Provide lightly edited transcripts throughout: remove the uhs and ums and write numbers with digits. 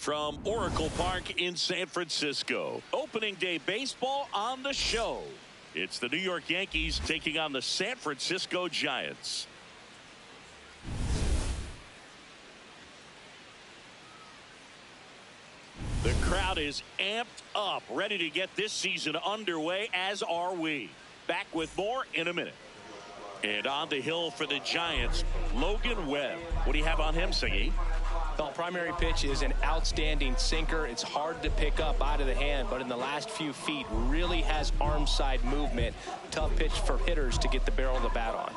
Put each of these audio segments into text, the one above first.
From Oracle Park in San Francisco, opening day baseball on the show. It's the New York Yankees taking on the San Francisco Giants. The crowd is amped up, ready to get this season underway, as are we. Back with more in a minute. And on the hill for the Giants, Logan Webb. What do you have on him, Siggy? Well, primary pitch is an outstanding sinker. It's hard to pick up out of the hand, but in the last few feet really has arm side movement. Tough pitch for hitters to get the barrel of the bat on.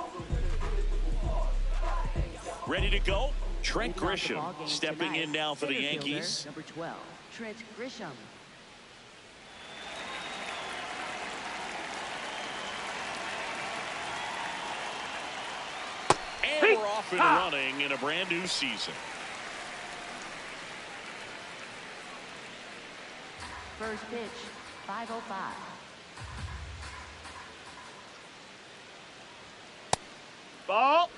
Ready to go? Trent Grisham stepping in now for the Yankees. Number 12, Trent Grisham. And we're off and running in a brand new season. First pitch, 5:05. Ball.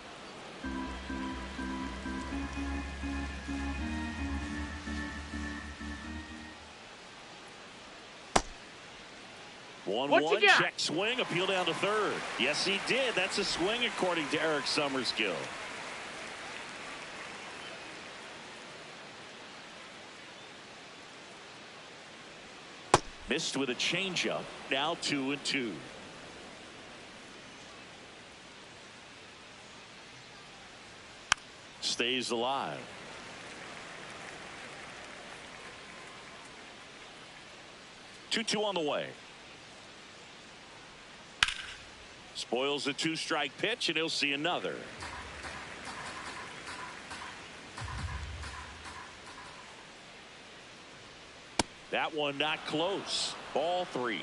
One check swing, appeal down to third. Yes, he did. That's a swing according to Eric Summerskill. Missed with a changeup. Now 2-2. Stays alive. Two on the way. Spoils the two-strike pitch, and he'll see another. That one not close. Ball 3.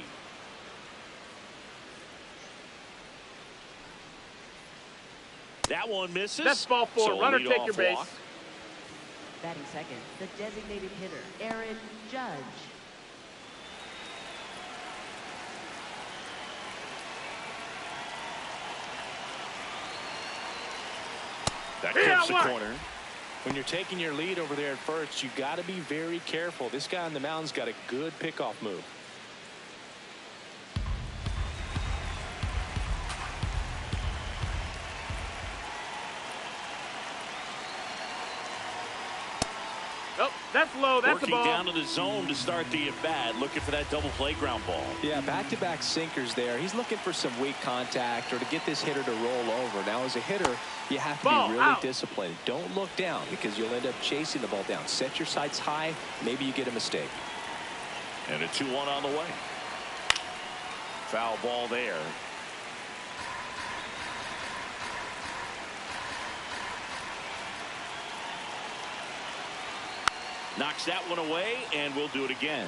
That one misses. That's ball 4. So Runner, take your base. Walk. Batting second, the designated hitter, Aaron Judge. That clips the corner. When you're taking your lead over there at first, you got to be very careful. This guy on the mound's got a good pickoff move. Nope, that's low. That's a ball. Working down to the zone to start the at-bat, looking for that double play ground ball. Yeah, back-to-back sinkers there. He's looking for some weak contact or to get this hitter to roll over. Now, as a hitter, you have to be really disciplined. Don't look down because you'll end up chasing the ball down. Set your sights high. Maybe you get a mistake. And a 2-1 on the way. Foul ball there. Knocks that one away, and we'll do it again.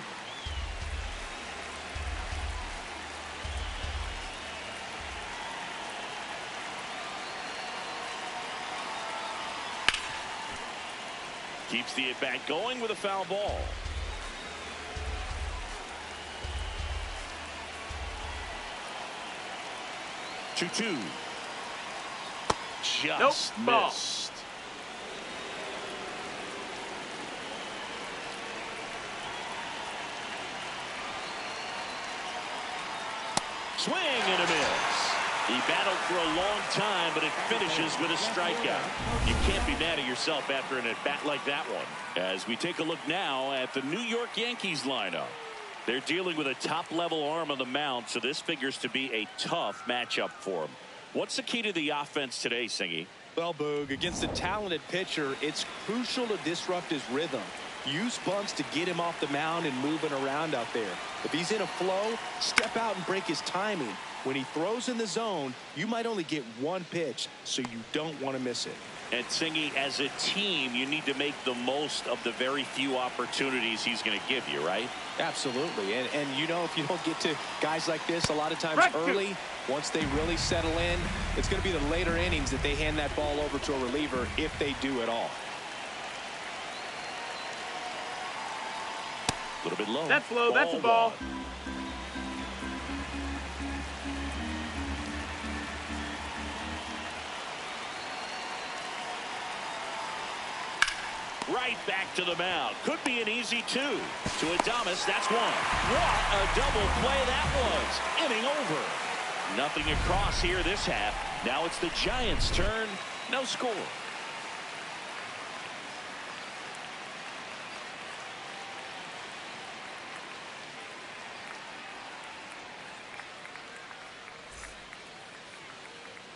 Keeps the at-bat going with a foul ball. Two. Just missed. Swing and a miss. He battled for a long time, but it finishes with a strikeout. You can't be mad at yourself after an at-bat like that one. As we take a look now at the New York Yankees lineup. They're dealing with a top-level arm on the mound, so this figures to be a tough matchup for them. What's the key to the offense today, Singy? Well, Boog, against a talented pitcher, it's crucial to disrupt his rhythm. Use bunts to get him off the mound and moving around out there. If he's in a flow, step out and break his timing. When he throws in the zone, you might only get one pitch, so you don't want to miss it. And Singy, as a team, you need to make the most of the very few opportunities he's going to give you, right? Absolutely. And you know, if you don't get to guys like this a lot of times early, once they really settle in, it's going to be the later innings that they hand that ball over to a reliever, if they do at all. A little bit low. That's low. That's a ball. Right back to the mound. Could be an easy 2. To Adames, that's 1. What a double play that was. Inning over. Nothing across here this half. Now it's the Giants' turn. No score.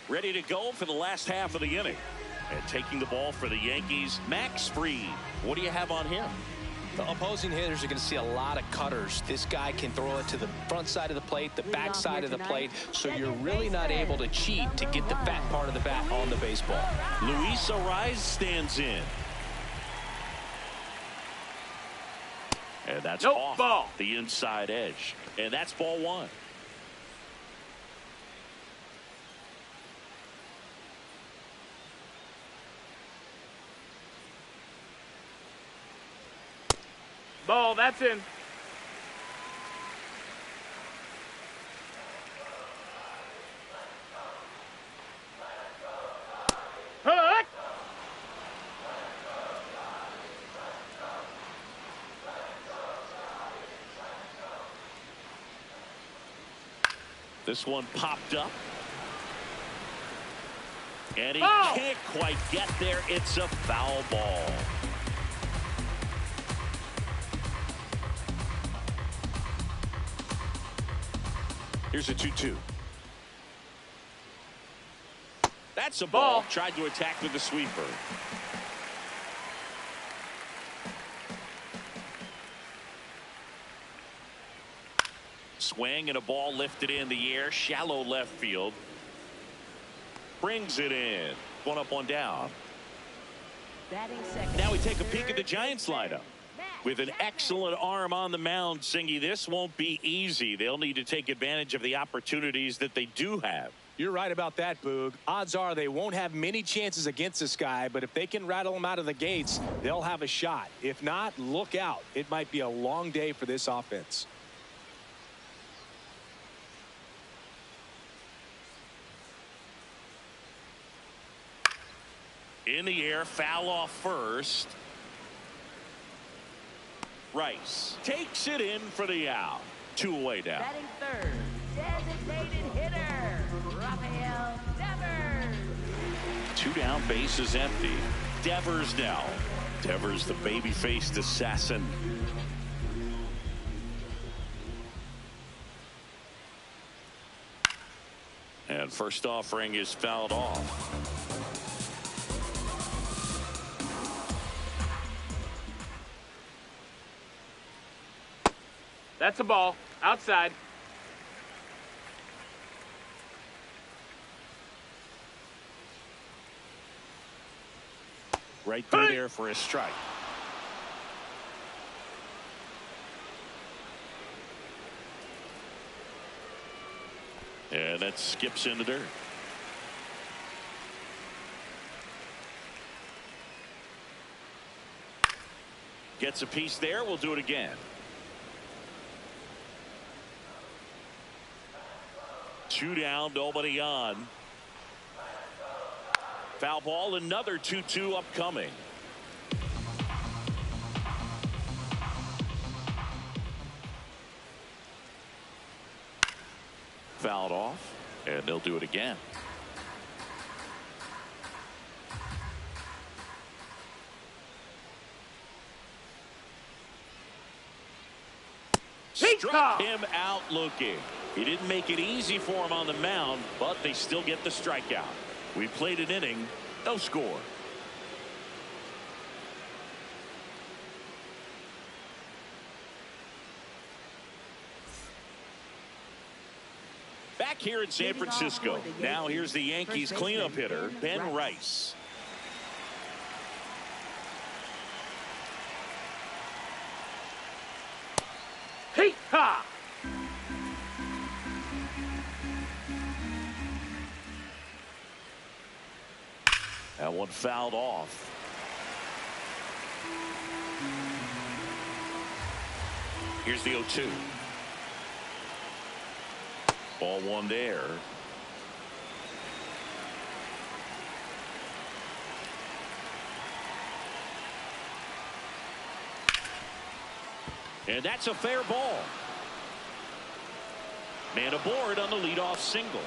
Ready to go for the last half of the inning. And taking the ball for the Yankees, Max Fried. What do you have on him? The opposing hitters are going to see a lot of cutters. This guy can throw it to the front side of the plate, the back side of the plate, so you're really not able to cheat to get the fat part of the bat on the baseball. Luis Ariz stands in. And that's off ball. The inside edge. And that's ball 1. Ball, that's in. Hook! This one popped up. And he Foul. can't quite get there. It's a foul ball. Here's a 2-2. That's a ball. Tried to attack with the sweeper. Swing and a ball lifted in the air. Shallow left field. Brings it in. One up, one down. Batting second. Now we take a peek at the Giants lineup. With an excellent arm on the mound, Singy, this won't be easy. They'll need to take advantage of the opportunities that they do have. You're right about that, Boog. Odds are they won't have many chances against this guy, but if they can rattle him out of the gates, they'll have a shot. If not, look out. It might be a long day for this offense. In the air, foul off first. Rice takes it in for the out. 2 away now. Batting third, designated hitter, Rafael Devers. 2 down, base is empty. Devers now. Devers, the baby-faced assassin. And first offering is fouled off. That's a ball. Outside. Right through there for a strike. And that skips in the dirt. Gets a piece there. We'll do it again. 2 down, nobody on. Foul ball, another 2-2 upcoming. Fouled off, and they'll do it again. Struck him out looking. He didn't make it easy for him on the mound, but they still get the strikeout. We played an inning, no score. Back here in San Francisco. Now here's the Yankees cleanup hitter, Ben Rice. Hey, ha! That one fouled off. Here's the 0-2. Ball 1 there. And that's a fair ball. Man aboard on the leadoff single.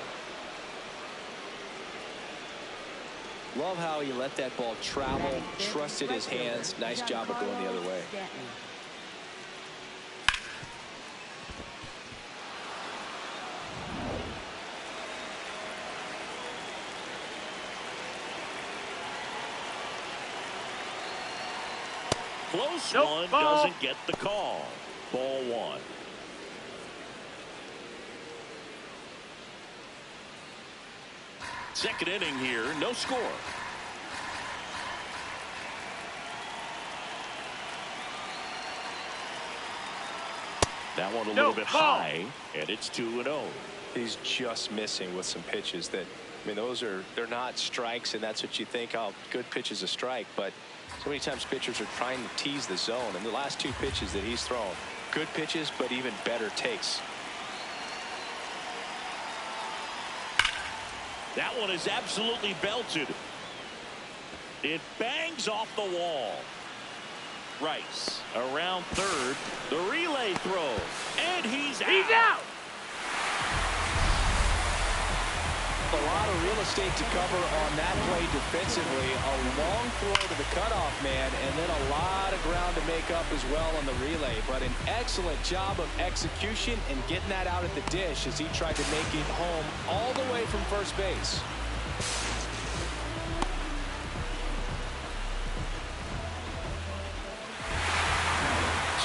Love how he let that ball travel, trusted his hands. Nice job of going the other way. Close one, ball. doesn't get the call. Ball one. Second inning here, no score. That one a little bit high, and it's 2-0. He's just missing with some pitches that, I mean, they're not strikes, and that's what you think, oh, good pitch is a strike, but so many times pitchers are trying to tease the zone, and the last two pitches that he's thrown, good pitches, but even better takes. That one is absolutely belted. It bangs off the wall. Rice around third. The relay throw. And he's out. He's out. A lot of real estate to cover on that play defensively. A long throw to the cutoff man, and then a lot of ground to make up as well on the relay. But an excellent job of execution and getting that out at the dish as he tried to make it home all the way from first base.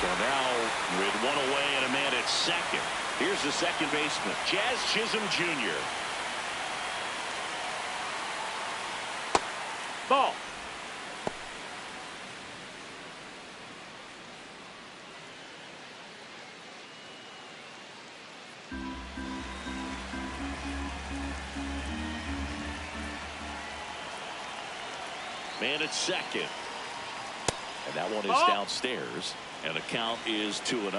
So now with one away and a man at second. Here's the second baseman, Jazz Chisholm Jr. Ball. Man at second. And that one is downstairs. And the count is 2-0.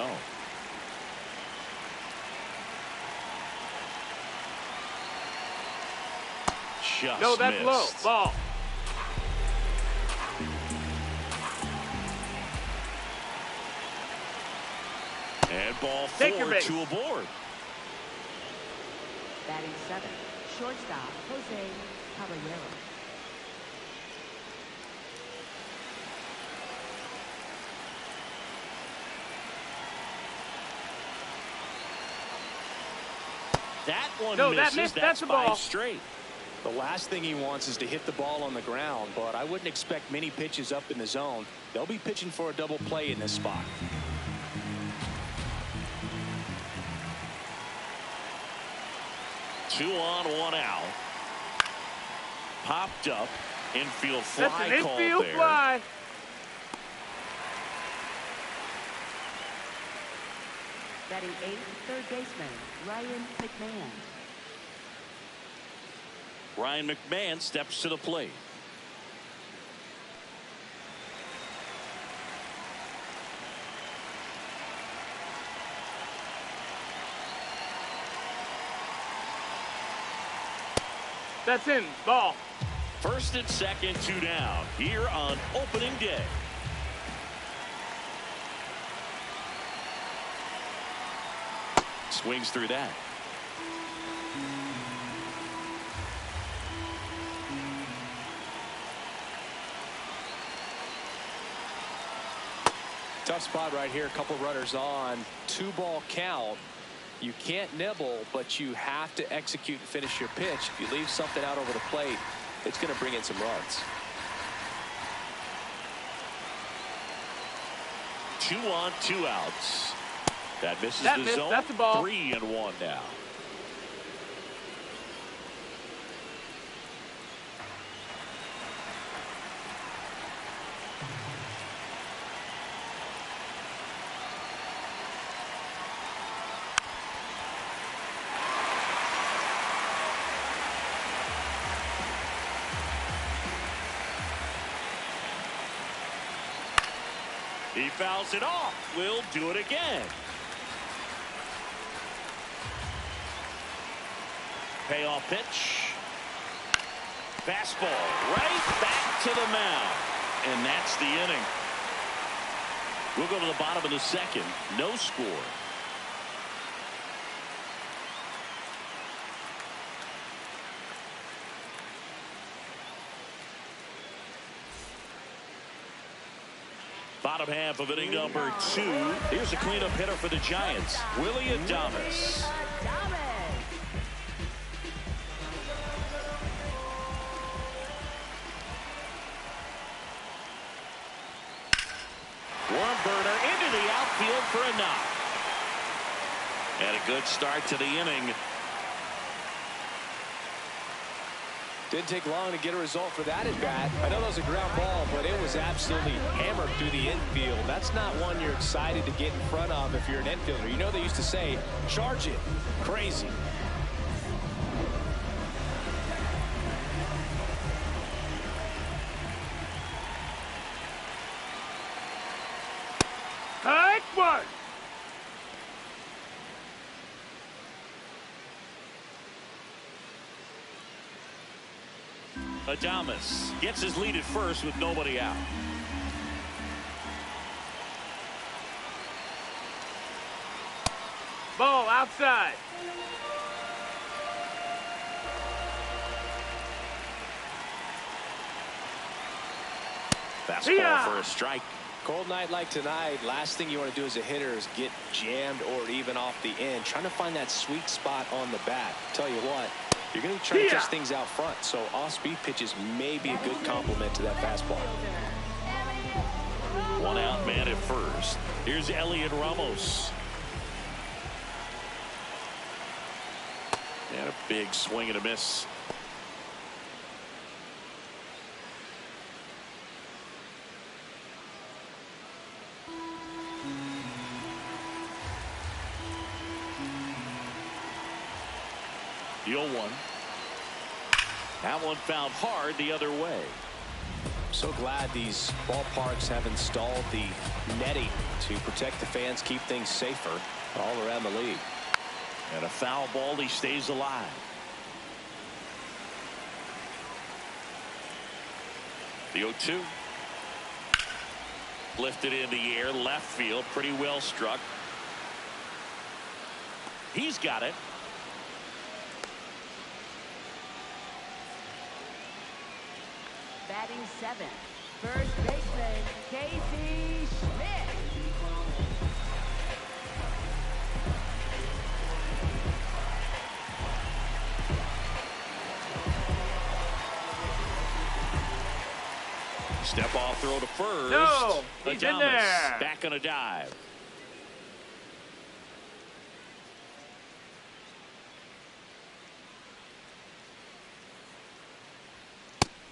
Just No, that's missed. low. Ball. And ball Take your four, base. two aboard. Batting seven, shortstop Jose Caballero. That one No, misses. that missed. That's That's a 5 ball. straight. The last thing he wants is to hit the ball on the ground, but I wouldn't expect many pitches up in the zone. They'll be pitching for a double play in this spot. Two on, one out. Popped up. Infield fly That's an called infield there. fly. Batting eighth, third baseman Ryan McMahon. Ryan McMahon steps to the plate. That's in. Ball. First and second, two down here on opening day. Swings through that. Tough spot right here. A couple runners on. 2-ball count. You can't nibble, but you have to execute and finish your pitch. If you leave something out over the plate, it's going to bring in some runs. 2 on, 2 outs. That misses That the missed. zone. That's a ball. 3-1 now. He fouls it off. We'll do it again. Payoff pitch. Fastball right back to the mound. And that's the inning. We'll go to the bottom of the second. No score. Bottom half of inning number 2. Here's a cleanup hitter for the Giants, Willie Adames. Warm burner into the outfield for a knock. And a good start to the inning. Didn't take long to get a result for that at bat. I know that was a ground ball, but it was absolutely hammered through the infield. That's not one you're excited to get in front of if you're an infielder. You know they used to say, charge it. Crazy. Hot one. Adames gets his lead at first with nobody out. Ball outside. Fastball for a strike. Cold night like tonight, last thing you want to do as a hitter is get jammed or even off the end. Trying to find that sweet spot on the bat. Tell you what, you're going to be trying to catch things out front, so off-speed pitches may be a good complement to that fastball. One out man at first. Here's Elliot Ramos. And a big swing and a miss. The 0-1. That one fouled hard the other way. So glad these ballparks have installed the netting to protect the fans, keep things safer all around the league. And a foul ball, he stays alive. The 0-2. Lifted in the air, left field, pretty well struck. He's got it. Batting 7th, first baseman, Casey Schmidt. Step off throw to first. No, he's in Adames there. back on a dive.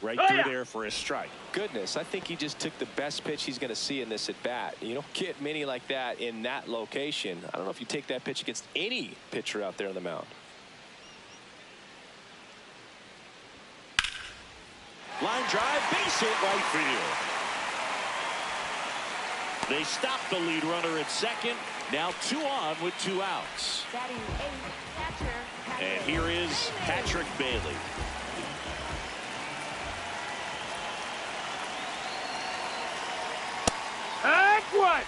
Right through there for a strike. Goodness, I think he just took the best pitch he's going to see in this at bat. You don't get many like that in that location. I don't know if you take that pitch against any pitcher out there on the mound. Line drive, base hit right field. They stop the lead runner at second. Now 2 on with 2 outs. Batting 8th, catcher, And here is Patrick Bailey. Hot one.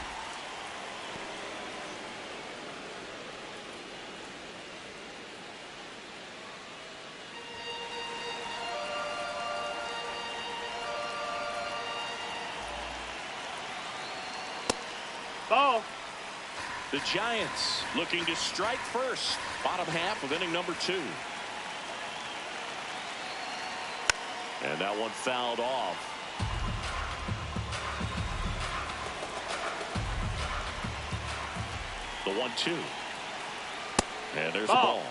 Ball. The Giants looking to strike first. Bottom half of inning number 2. And that one fouled off. The 1-2. And there's a ball.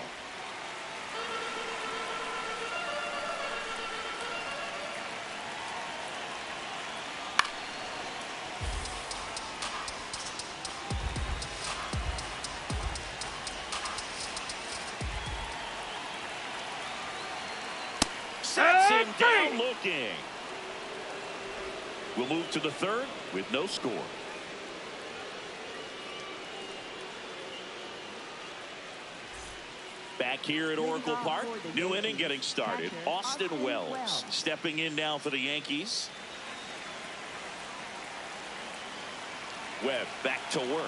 Sets him down looking. We'll move to the 3rd with no score. Back here at Oracle Park, new inning getting started. Austin Wells stepping in now for the Yankees. Webb back to work.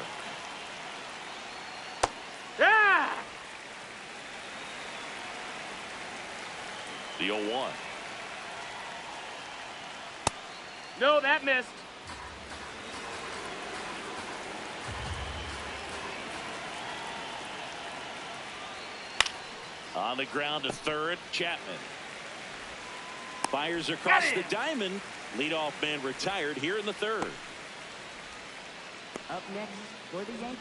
Ah! The 0-1. No, that missed. On the ground to third, Chapman. Fires across the diamond. Leadoff man retired here in the third. Up next for the Yankees,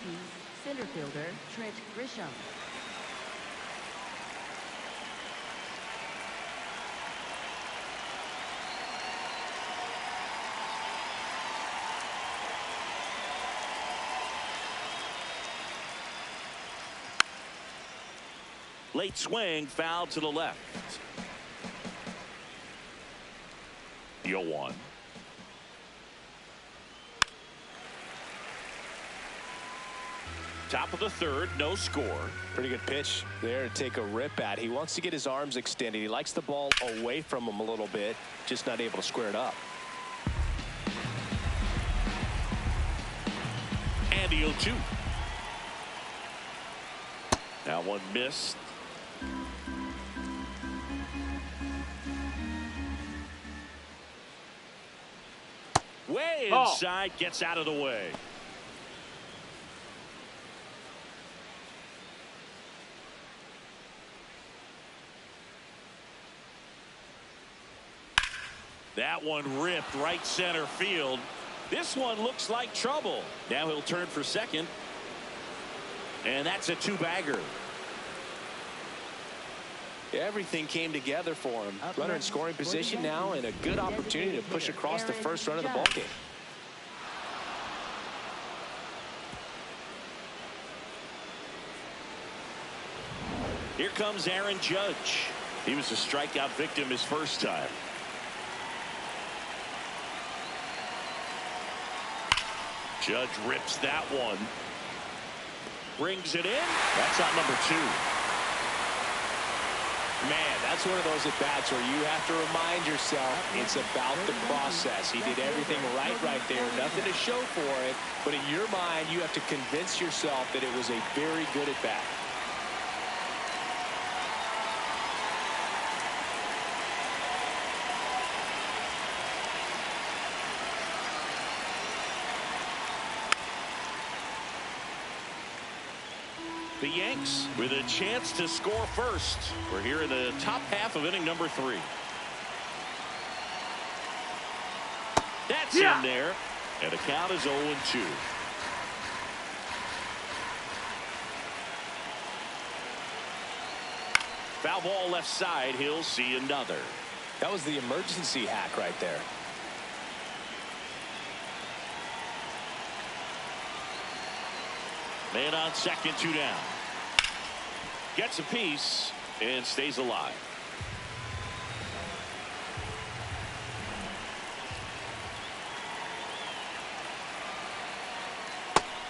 center fielder Trent Grisham. Late swing, foul to the left. The 0-1. Top of the third, no score. Pretty good pitch there to take a rip at. He wants to get his arms extended. He likes the ball away from him a little bit, just not able to square it up. And the 0-2. Now one missed. Way inside, gets out of the way. That one ripped right center field. This one looks like trouble. Now he'll turn for second. And that's a two-bagger. Everything came together for him. Runner in scoring position now and a good opportunity to push across the first run of the ballgame. Here comes Aaron Judge. He was a strikeout victim his first time. Judge rips that one. Brings it in. That's out number 2. Man, that's one of those at-bats where you have to remind yourself it's about the process. He did everything right there. Nothing to show for it. But in your mind, you have to convince yourself that it was a very good at-bat. The Yanks with a chance to score first. We're here in the top half of inning number 3. That's in there. And the count is 0-2. Foul ball left side. He'll see another. That was the emergency hack right there. Man on second, 2 down. Gets a piece and stays alive.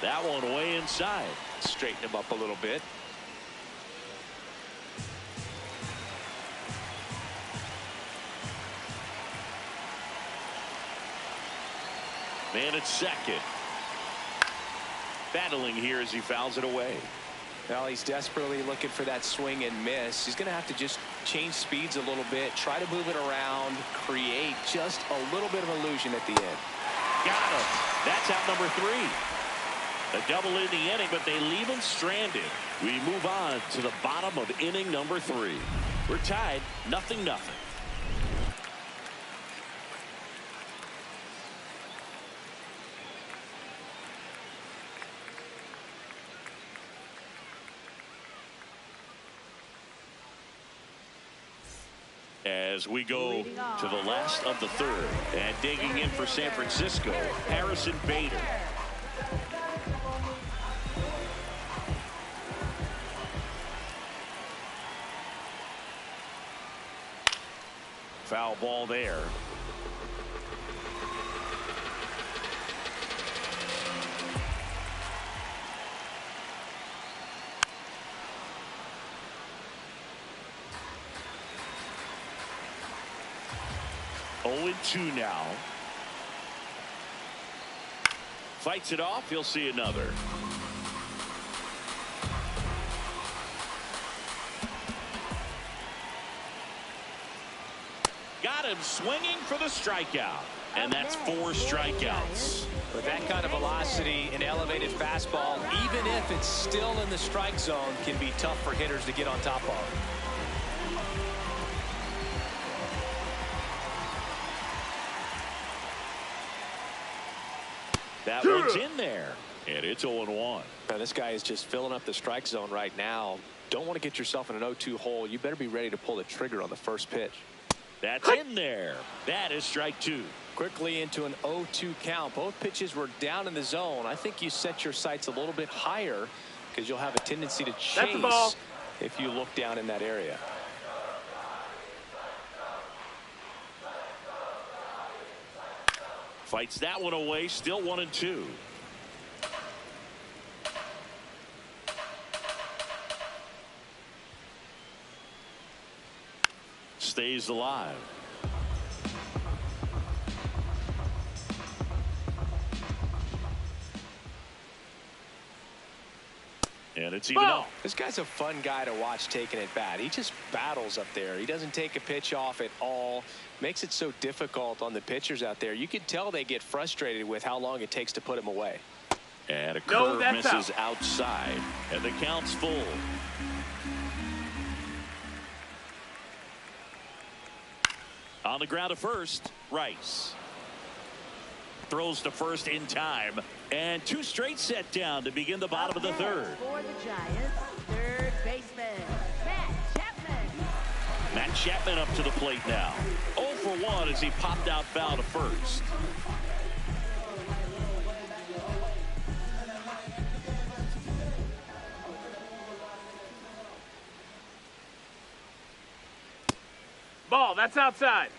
That one way inside. Straighten him up a little bit. Man at second. Battling here as he fouls it away. Well, he's desperately looking for that swing and miss. He's going to have to just change speeds a little bit, try to move it around, create just a little bit of illusion at the end. Got him. That's out number 3. A double in the inning, but they leave him stranded. We move on to the bottom of inning number 3. We're tied, 0-0. As we go to the last of the third, and digging in for San Francisco, Harrison Bader. Foul ball there. Oh, 2 now. Fights it off. He'll see another. Got him swinging for the strikeout. And that's 4 strikeouts. With that kind of velocity, an elevated fastball, even if it's still in the strike zone, can be tough for hitters to get on top of. That one's in there. And it's 0-1. Now, this guy is just filling up the strike zone right now. Don't want to get yourself in an 0-2 hole. You better be ready to pull the trigger on the first pitch. That's in there. That is strike 2. Quickly into an 0-2 count. Both pitches were down in the zone. I think you set your sights a little bit higher because you'll have a tendency to chase if you look down in that area. Fights that one away. Still 1-2. Stays alive. And it's even up. This guy's a fun guy to watch taking at bat. He just battles up there. He doesn't take a pitch off at all. Makes it so difficult on the pitchers out there. You can tell they get frustrated with how long it takes to put him away. And a curve misses outside. And the count's full. On the ground to first, Rice. Throws to first in time. And 2 straight set down to begin the bottom of the third. For the Giants, third baseman, Matt Chapman. Matt Chapman up to the plate now. 0 for 1 as he popped out foul to first. Ball, that's outside.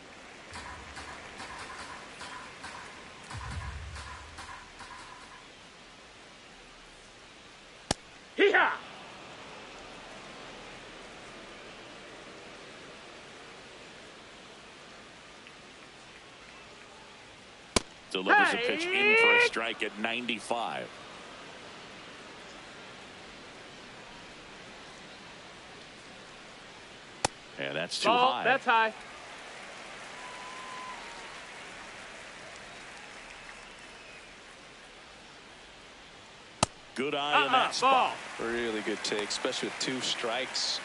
Hee-haw! Delivers a pitch in for a strike at 95. And that's too high. That's high. Good eye in that spot. Really good take, especially with 2 strikes.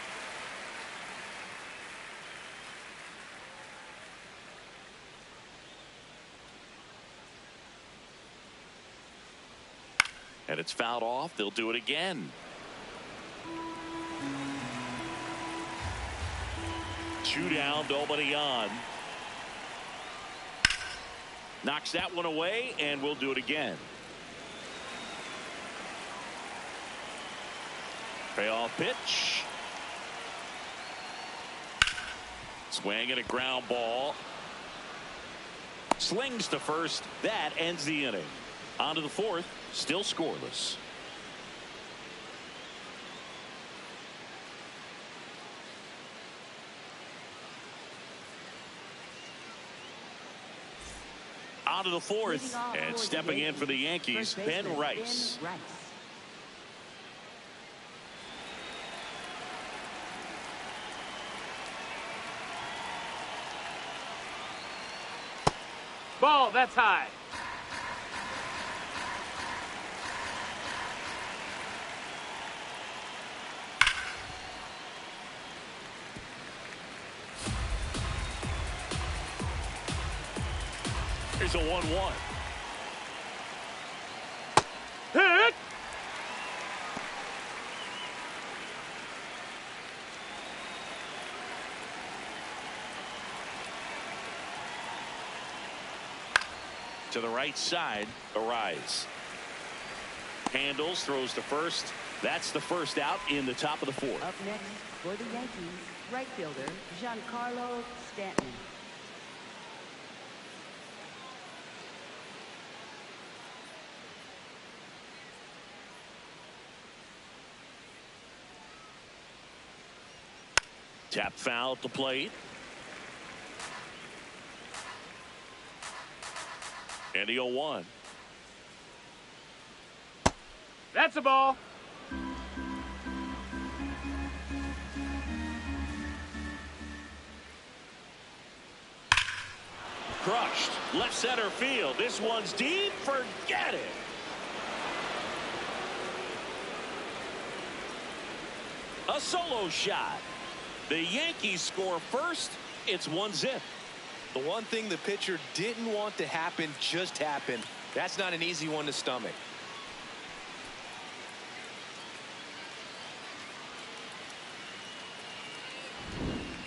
And it's fouled off. They'll do it again. 2 down, nobody on. Knocks that one away, and we'll do it again. Payoff pitch. Swing and a ground ball. Slings to first. That ends the inning. On to the 4th. Still scoreless. On to the 4th. And stepping in for the Yankees, Ben Rice. Ball, that's high. Here's a 1-1. Hit! To the right side, Arise. Handles, throws to first. That's the first out in the top of the 4th. Up next for the Yankees, right fielder Giancarlo Stanton. Tap foul at the plate. And the 0-1. That's a ball. Crushed. Left center field. This one's deep. Forget it. A solo shot. The Yankees score first. It's 1-0. The one thing the pitcher didn't want to happen just happened. That's not an easy one to stomach.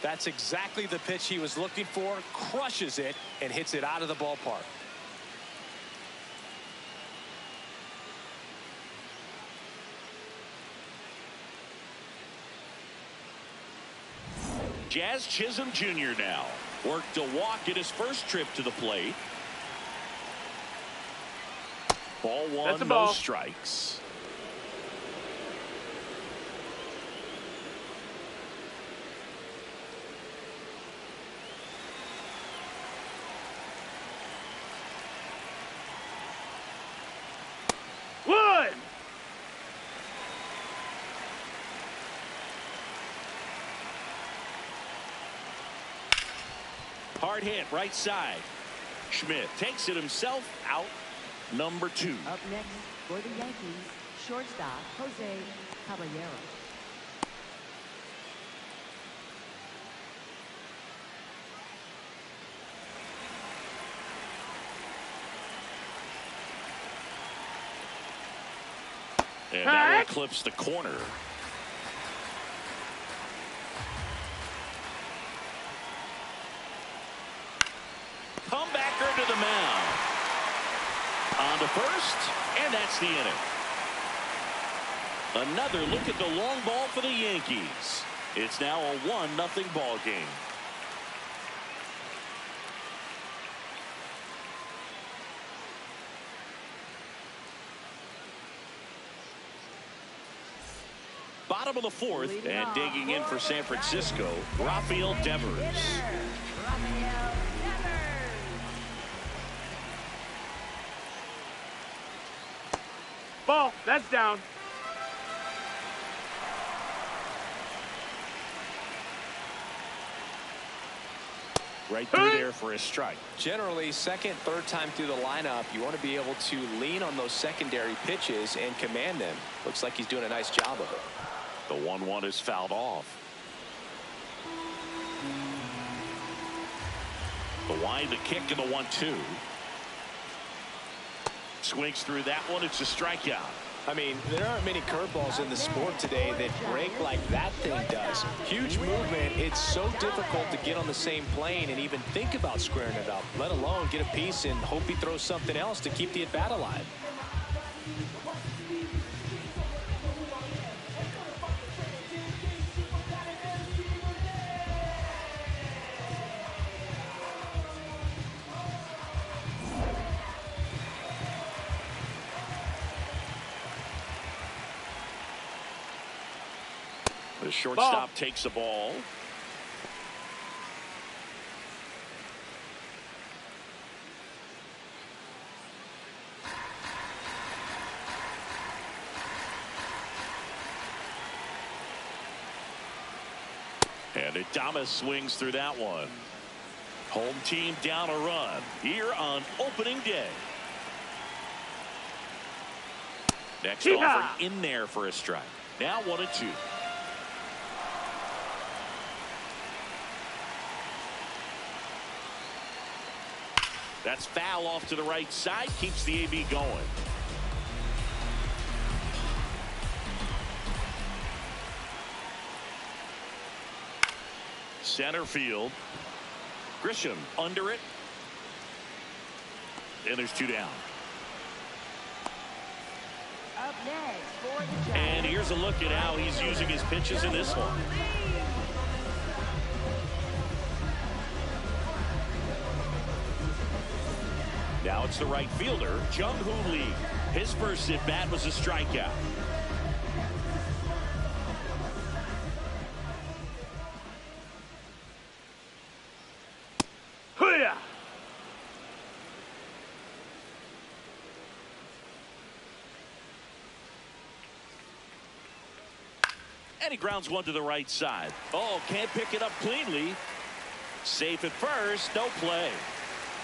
That's exactly the pitch he was looking for. Crushes it and hits it out of the ballpark. Jazz Chisholm Jr. now worked a walk at his first trip to the plate. Ball one, That's a ball. no strikes. One. Hard hit right side. Schmidt takes it himself out. Number 2. Up next for the Yankees, shortstop Jose Caballero. And that one clips the corner. Comebacker to the mound. On to first, and that's the inning. Another look at the long ball for the Yankees. It's now a 1-0 ball game. Bottom of the fourth, and digging in for San Francisco, Rafael Devers. Ball. That's down. Right through there for a strike. Generally, second, third time through the lineup, you want to be able to lean on those secondary pitches and command them. Looks like he's doing a nice job of it. The 1-1 is fouled off. The wide, the kick, and the 1-2. Swings through that one. It's a strikeout. I mean, there aren't many curveballs in the sport today that break like that thing does. Huge movement. It's so difficult to get on the same plane and even think about squaring it up, let alone get a piece and hope he throws something else to keep the at-bat alive. The shortstop takes the ball. And Adames swings through that one. Home team down a run here on opening day. Next offering in there for a strike. Now 1-2. That's foul off to the right side. Keeps the AB going. Center field. Grisham under it. And there's 2 down. Up next for the Giants. And here's a look at how he's using his pitches in this one. Now it's the right fielder, Jung-Hoo Lee. His first at-bat was a strikeout. Hoo-yah! And he grounds one to the right side. Oh, can't pick it up cleanly. Safe at first. No play.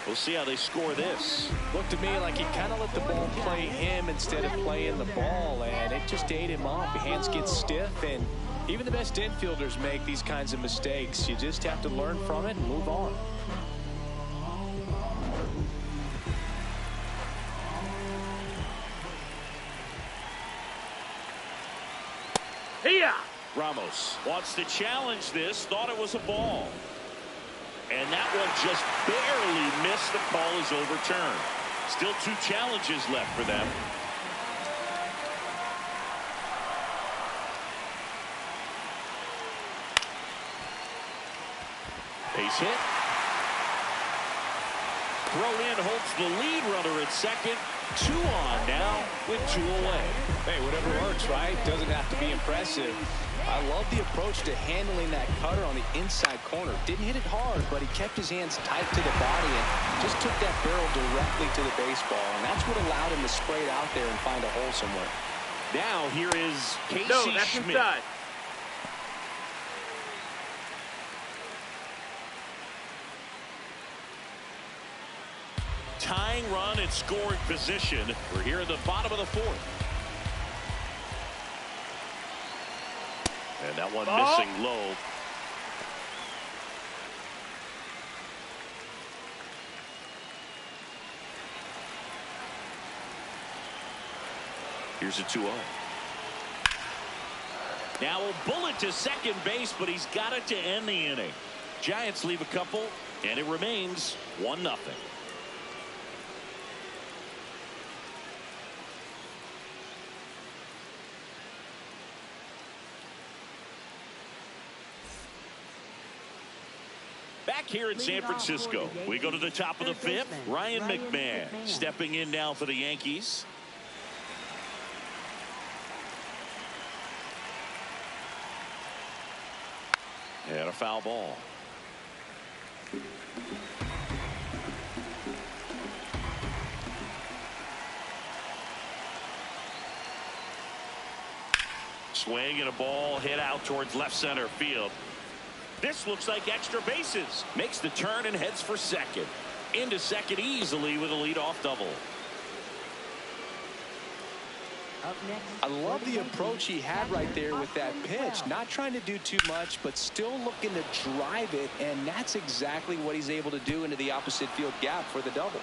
We'll see how they score this. Looked to me like he kind of let the ball play him instead of playing the ball, and it just ate him off. Your hands get stiff, and even the best infielders make these kinds of mistakes. You just have to learn from it and move on. Here. Ramos wants to challenge this. Thought it was a ball. And that one just barely missed. The call is overturned. Still 2 challenges left for them. Base hit. Throw in holds the lead runner at second. 2 on now with 2 away. Hey, whatever works, right? Doesn't have to be impressive. I love the approach to handling that cutter on the inside corner. Didn't hit it hard, but he kept his hands tight to the body and just took that barrel directly to the baseball. And that's what allowed him to spray it out there and find a hole somewhere. Now here is Casey No, that's Schmidt. inside. Tying run in scoring position. We're here in the bottom of the 4th. And that one missing low. Here's a 2-0. Now a bullet to second base, but he's got it to end the inning. Giants leave a couple, and it remains 1-0. Back here in San Francisco, we go to the top of the 5th. Ryan McMahon stepping in now for the Yankees. And a foul ball. Swing and a ball hit out towards left center field. This looks like extra bases. Makes the turn and heads for second. Into second easily with a leadoff double. Up next, I love the approach he had right there with that pitch. Not trying to do too much, but still looking to drive it, and that's exactly what he's able to do into the opposite field gap for the double.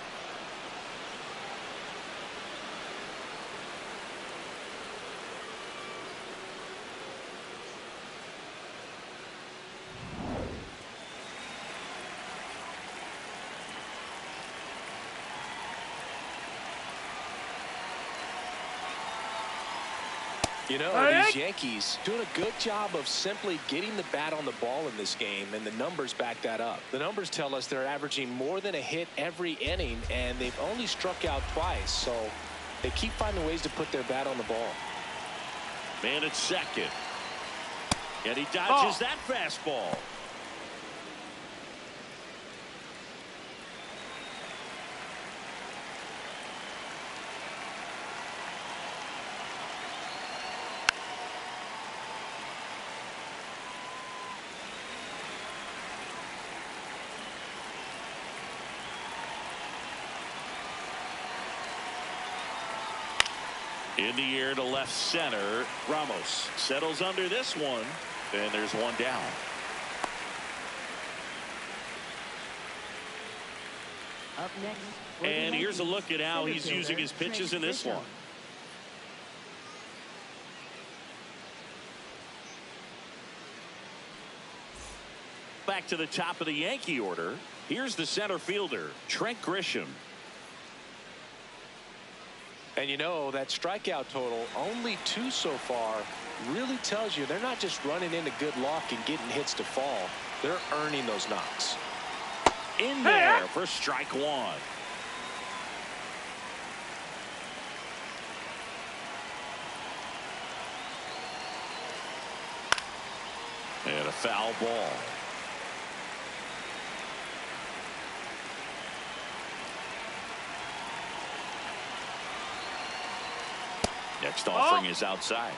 You know, these Yankees doing a good job of simply getting the bat on the ball in this game, and the numbers back that up. The numbers tell us they're averaging more than a hit every inning, and they've only struck out twice, so they keep finding ways to put their bat on the ball. Man at second. And he dodges that fastball. In the air to left center. Ramos settles under this one, and there's one down. Up next, And here's a look at how he's using his pitches in this one. Back to the top of the Yankee order. Here's the center fielder, Trent Grisham. And you know, that strikeout total, only 2 so far, really tells you they're not just running into good luck and getting hits to fall. They're earning those knocks. In there for strike 1. And a foul ball. Next offering is outside.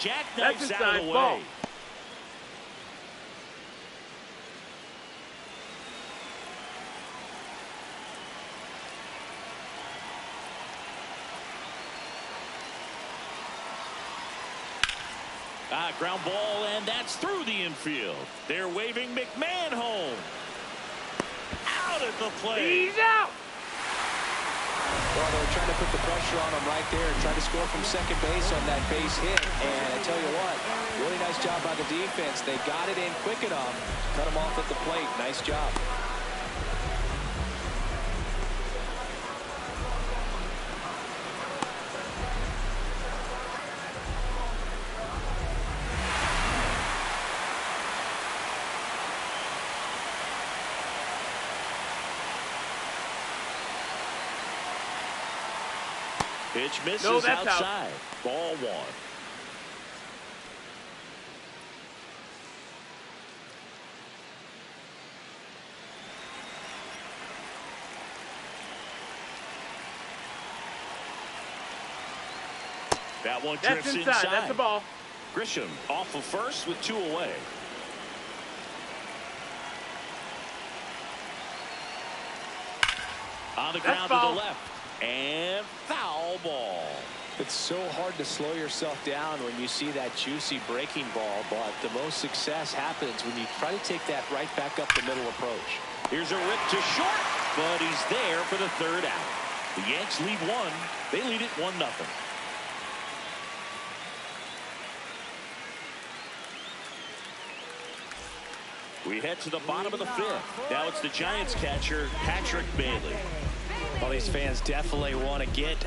jackknifes That's out of the inside, way. ball. Ground ball, and that's through the infield. They're waving McMahon home. Out at the plate. He's out. Well, they were trying to put the pressure on him right there and try to score from second base on that base hit. And I tell you what, really nice job by the defense. They got it in quick enough, cut him off at the plate. Nice job. Pitch misses No, that's outside. Ball one. That one That's drifts inside. inside. That's the ball. Grisham off of first with 2 away. On the ground to foul. the left. And foul ball. It's so hard to slow yourself down when you see that juicy breaking ball, but the most success happens when you try to take that right back up the middle approach. Here's a rip to short, but he's there for the 3rd out. The Yanks lead 1. They lead it 1-0. We head to the bottom of the 5th. Now it's the Giants catcher, Patrick Bailey. Well, these fans definitely want to get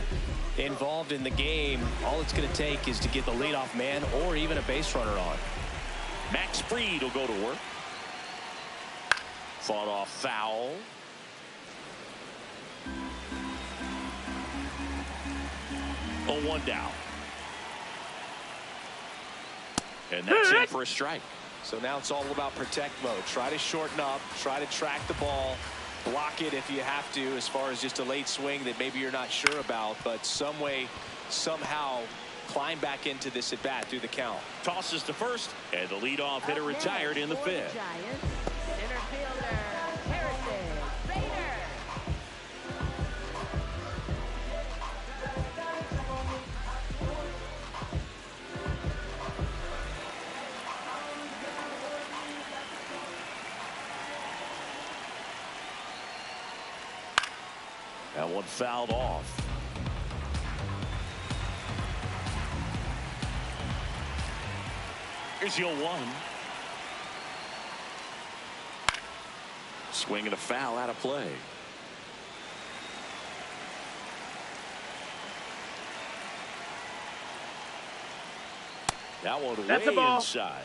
involved in the game. All it's going to take is to get the leadoff man or even a base runner on. Max Fried will go to work. Fought off foul. Oh, 1 down. And that's in for a strike. So now it's all about protect mode. Try to shorten up, try to track the ball, block it if you have to, as far as just a late swing that maybe you're not sure about, but some way, somehow climb back into this at bat through the count. Tosses to first, and the leadoff hitter retired in the 5th. Giants, center fielder, Harrison Bader. That one fouled off. Here's the 0-1. Swing and a foul out of play. That one That's way a ball. inside.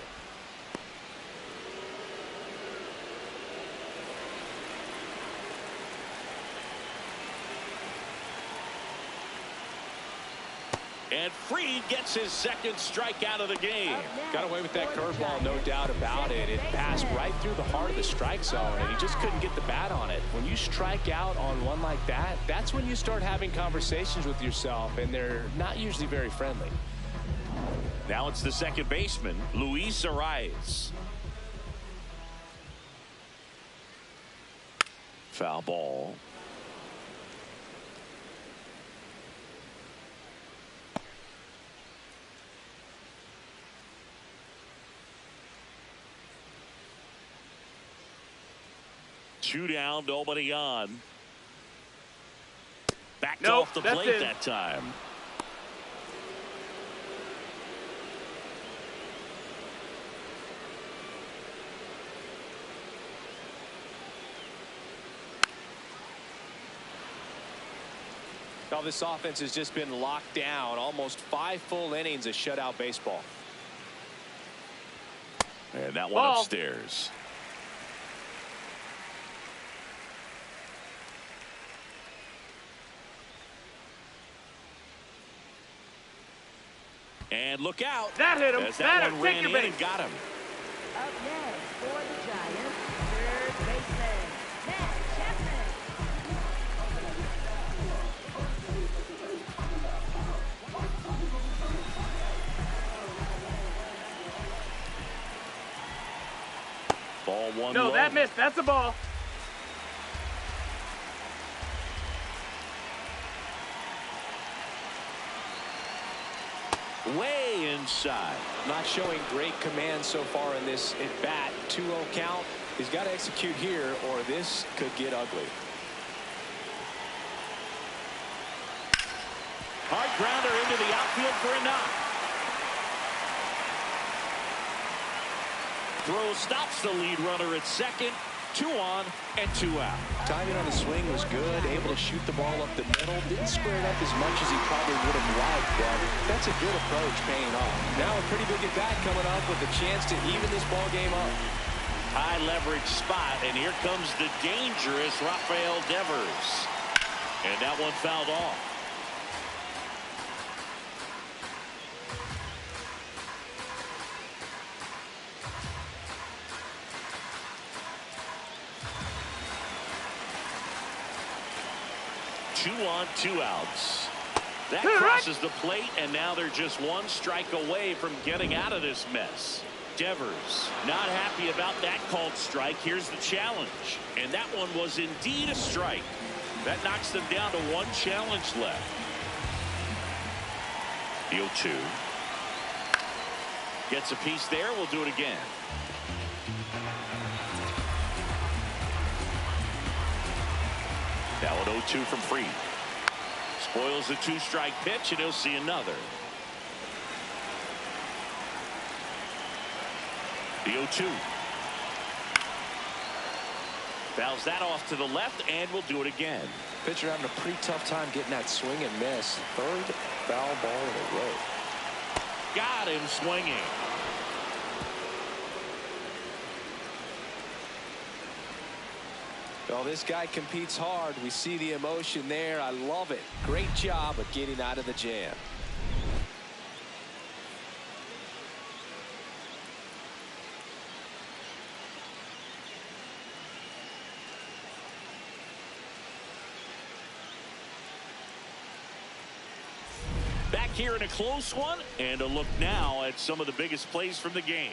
And Fried gets his 2nd strikeout of the game. Got away with that curveball, no doubt about it. It passed right through the heart of the strike zone, and he just couldn't get the bat on it. When you strike out on one like that, that's when you start having conversations with yourself, and they're not usually very friendly. Now it's the 2nd baseman, Luis Arias. Foul ball. Two down, nobody on. Backed off the plate that time. Now this offense has just been locked down. Almost 5 full innings of shutout baseball. And that one upstairs. And look out. That hit him. As that one ran in base. and got him. Up next for the Giants, 3rd baseman, Matt Chapman. one No, low. that missed. That's a ball. Way inside. Not showing great command so far in this at bat. 2-0 count. He's got to execute here or this could get ugly. Hard grounder into the outfield for a knock. Throw stops the lead runner at second. 2 on and 2 out. Timing on the swing was good. Able to shoot the ball up the middle. Didn't square it up as much as he probably would have liked, but that's a good approach paying off. Now a pretty big at bat coming up with a chance to even this ball game up. High leverage spot, and here comes the dangerous Rafael Devers. And that one fouled off. Two on, 2 outs. That crosses the plate, and now they're just 1 strike away from getting out of this mess. Devers not happy about that called strike. Here's the challenge, and that one was indeed a strike. That knocks them down to 1 challenge left. The 0-2 gets a piece there. We'll do it again. Now an 0-2 from Freed. Spoils the 2-strike pitch, and he'll see another. The 0-2. Fouls that off to the left, and we'll do it again. Pitcher having a pretty tough time getting that swing and miss. 3rd foul ball in a row. Got him swinging. Well, this guy competes hard. We see the emotion there. I love it. Great job of getting out of the jam. Back here in a close one, and a look now at some of the biggest plays from the game.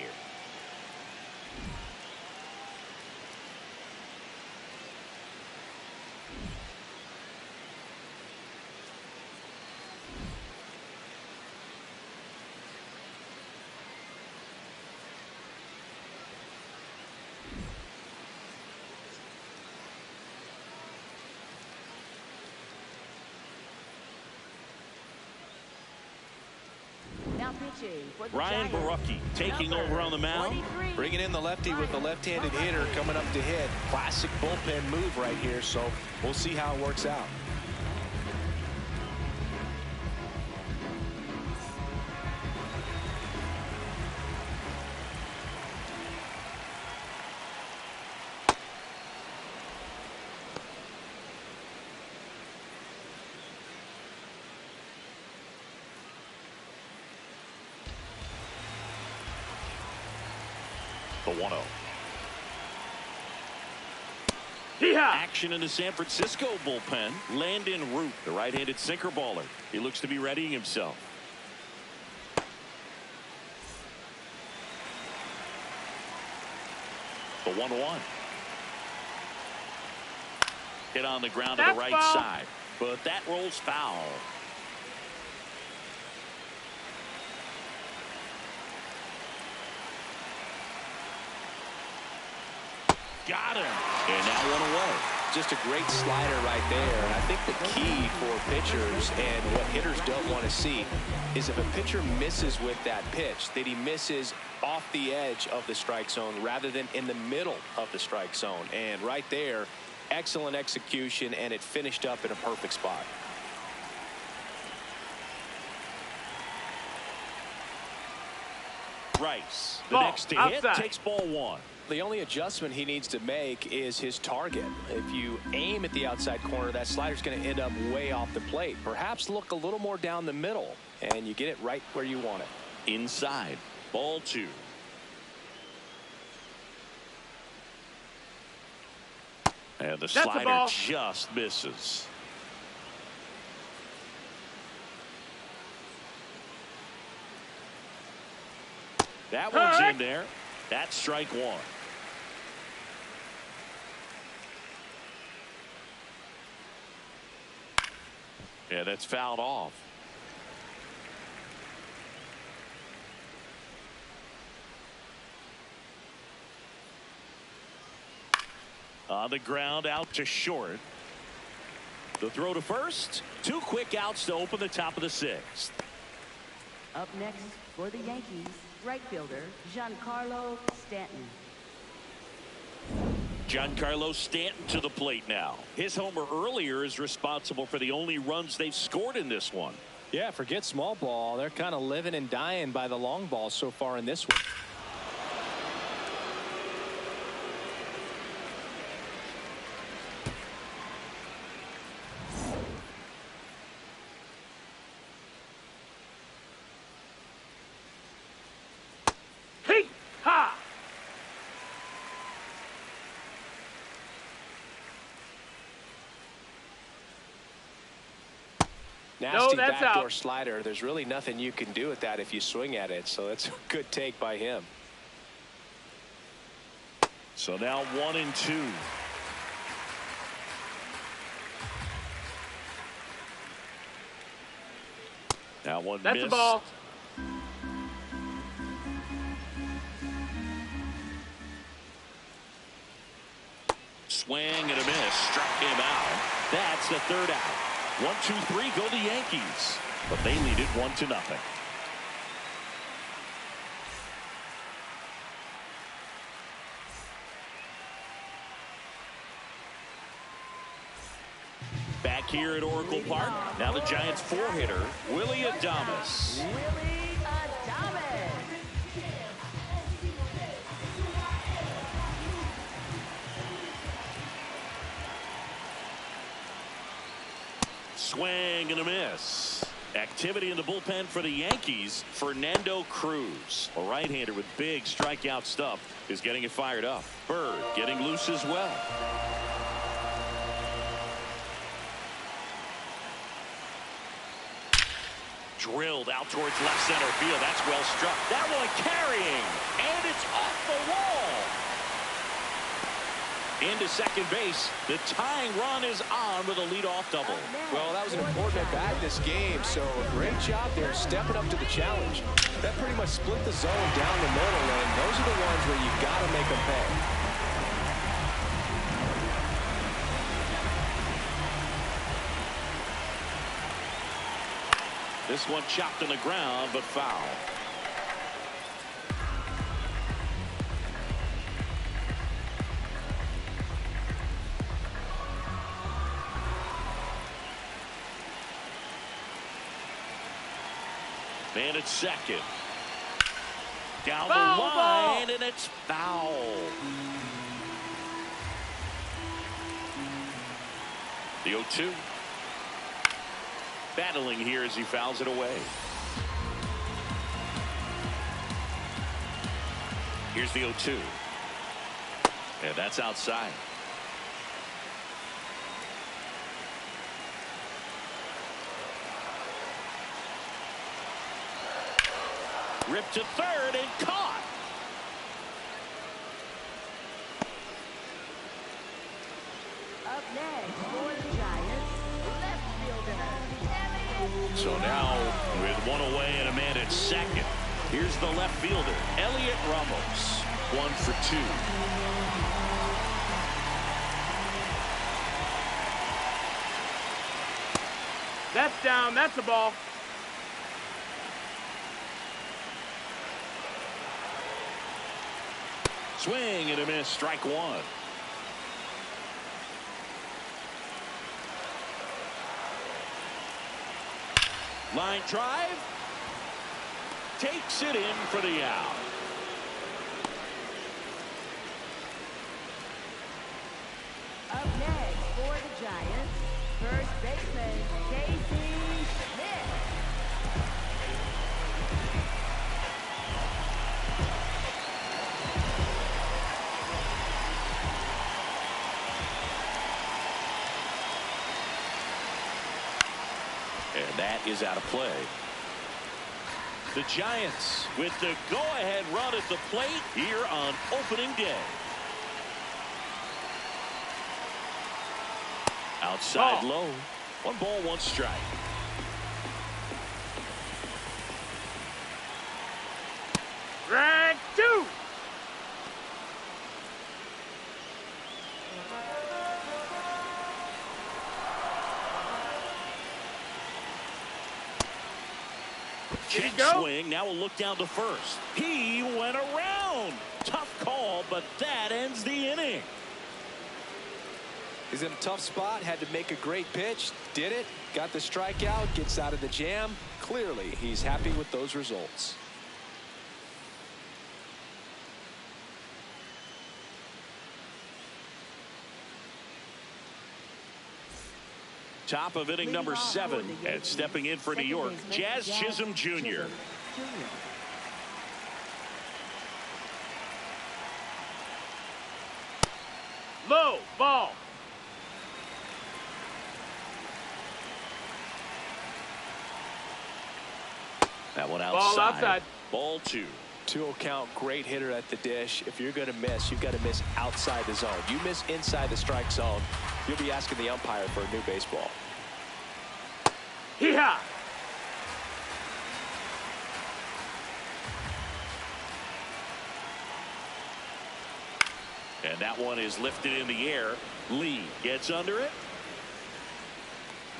Now pitching for the Ryan Giants, Borucki taking over on the mound. 23. Bringing in the lefty with the left-handed hitter coming up to hit. Classic bullpen move right here, so we'll see how it works out. The 1-0. Action in the San Francisco bullpen. Landon Root, the right-handed sinker baller. He looks to be readying himself. The 1-1. Hit on the ground to the right side, but that rolls foul. Got him. And now 1 away. Just a great slider right there. And I think the key for pitchers and what hitters don't want to see is if a pitcher misses with that pitch, that he misses off the edge of the strike zone rather than in the middle of the strike zone. And right there, excellent execution, and it finished up in a perfect spot. Rice, the Ball, next to hit, outside. takes ball 1. The only adjustment he needs to make is his target. If you aim at the outside corner, that slider's going to end up way off the plate. Perhaps look a little more down the middle, and you get it right where you want it. Inside, ball 2. And the slider just misses. That one's in there. That's strike 1. Yeah, that's fouled off. On the ground, out to short. The throw to first. 2 quick outs to open the top of the 6th. Up next for the Yankees, right fielder Giancarlo Stanton. Giancarlo Stanton to the plate now. His homer earlier is responsible for the only runs they've scored in this one. Yeah, forget small ball. They're kind of living and dying by the long ball so far in this one. Hey, ha! Nasty that's backdoor out. slider. There's really nothing you can do with that if you swing at it. So that's a good take by him. So now 1-2. Now one That's missed. the ball. Swing and a miss. Struck him out. That's the 3rd out. 1-2-3 go the Yankees. But they lead it 1-0. Back here at Oracle Park. Now the Giants 4-hitter, Willie Adames. Willie Adames. Swing and a miss. Activity in the bullpen for the Yankees. Fernando Cruz, a right-hander with big strikeout stuff, is getting it fired up. Bird getting loose as well. Drilled out towards left center field. That's well struck. That one carrying, and it's off the wall. Into second base. The tying run is on with a leadoff double. Well, that was an important at-bat this game, so great job there stepping up to the challenge. That pretty much split the zone down the middle, and those are the ones where you got to make them pay. This one chopped on the ground, but foul. Man at second. Down the line, and it's foul. The 0-2. Battling here as he fouls it away. Here's the 0-2. And that's outside. Ripped to third and caught. Up next for the Giants, left fielder So now with one away and a man at second, here's the left fielder, Elliot Ramos. 1 for 2. That's down. That's a ball. Swing and a miss. Strike 1. Line drive. Takes it in for the out. Up next for the Giants, first baseman Casey Smith. And that is out of play. The Giants with the go-ahead run at the plate here on opening day. Outside low. One ball, one strike. Strike two. Check swing. Now we'll look down to first. He went around. Tough call, but that ends the inning. He's in a tough spot, had to make a great pitch, did it, got the strikeout, gets out of the jam. Clearly, he's happy with those results. Top of inning number 7, and stepping in for New York, Jazz Chisholm Jr. Low ball. That one outside. Ball outside. Ball 2. 2-0 count, great hitter at the dish. If you're going to miss, you've got to miss outside the zone. You miss inside the strike zone, you'll be asking the umpire for a new baseball. Hee-haw. And that one is lifted in the air. Lee gets under it.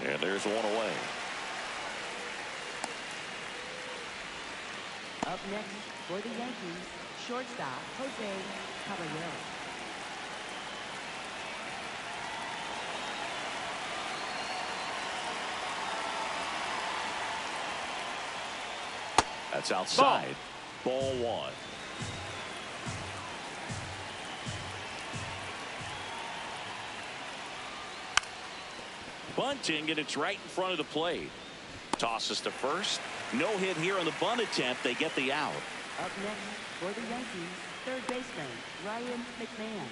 And there's one away. Up next for the Yankees, shortstop Jose Caballero. That's outside. Ball 1. Bunting, and it's right in front of the plate. Tosses to first. No hit here on the bunt attempt. They get the out. Up next for the Yankees, third baseman Ryan McMahon.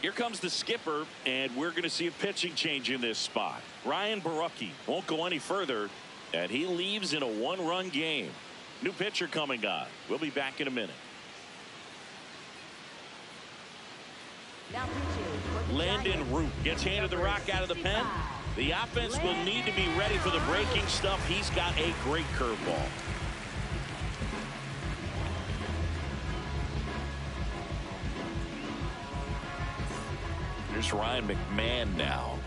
Here comes the skipper, and we're going to see a pitching change in this spot. Ryan Barucki won't go any further, and he leaves in a 1-run game. New pitcher coming on. We'll be back in a minute. Now pitching for the Landon Giants, Root gets handed the rock out of the pen. The offense will need to be ready for the breaking stuff. He's got a great curveball. Here's Ryan McMahon now.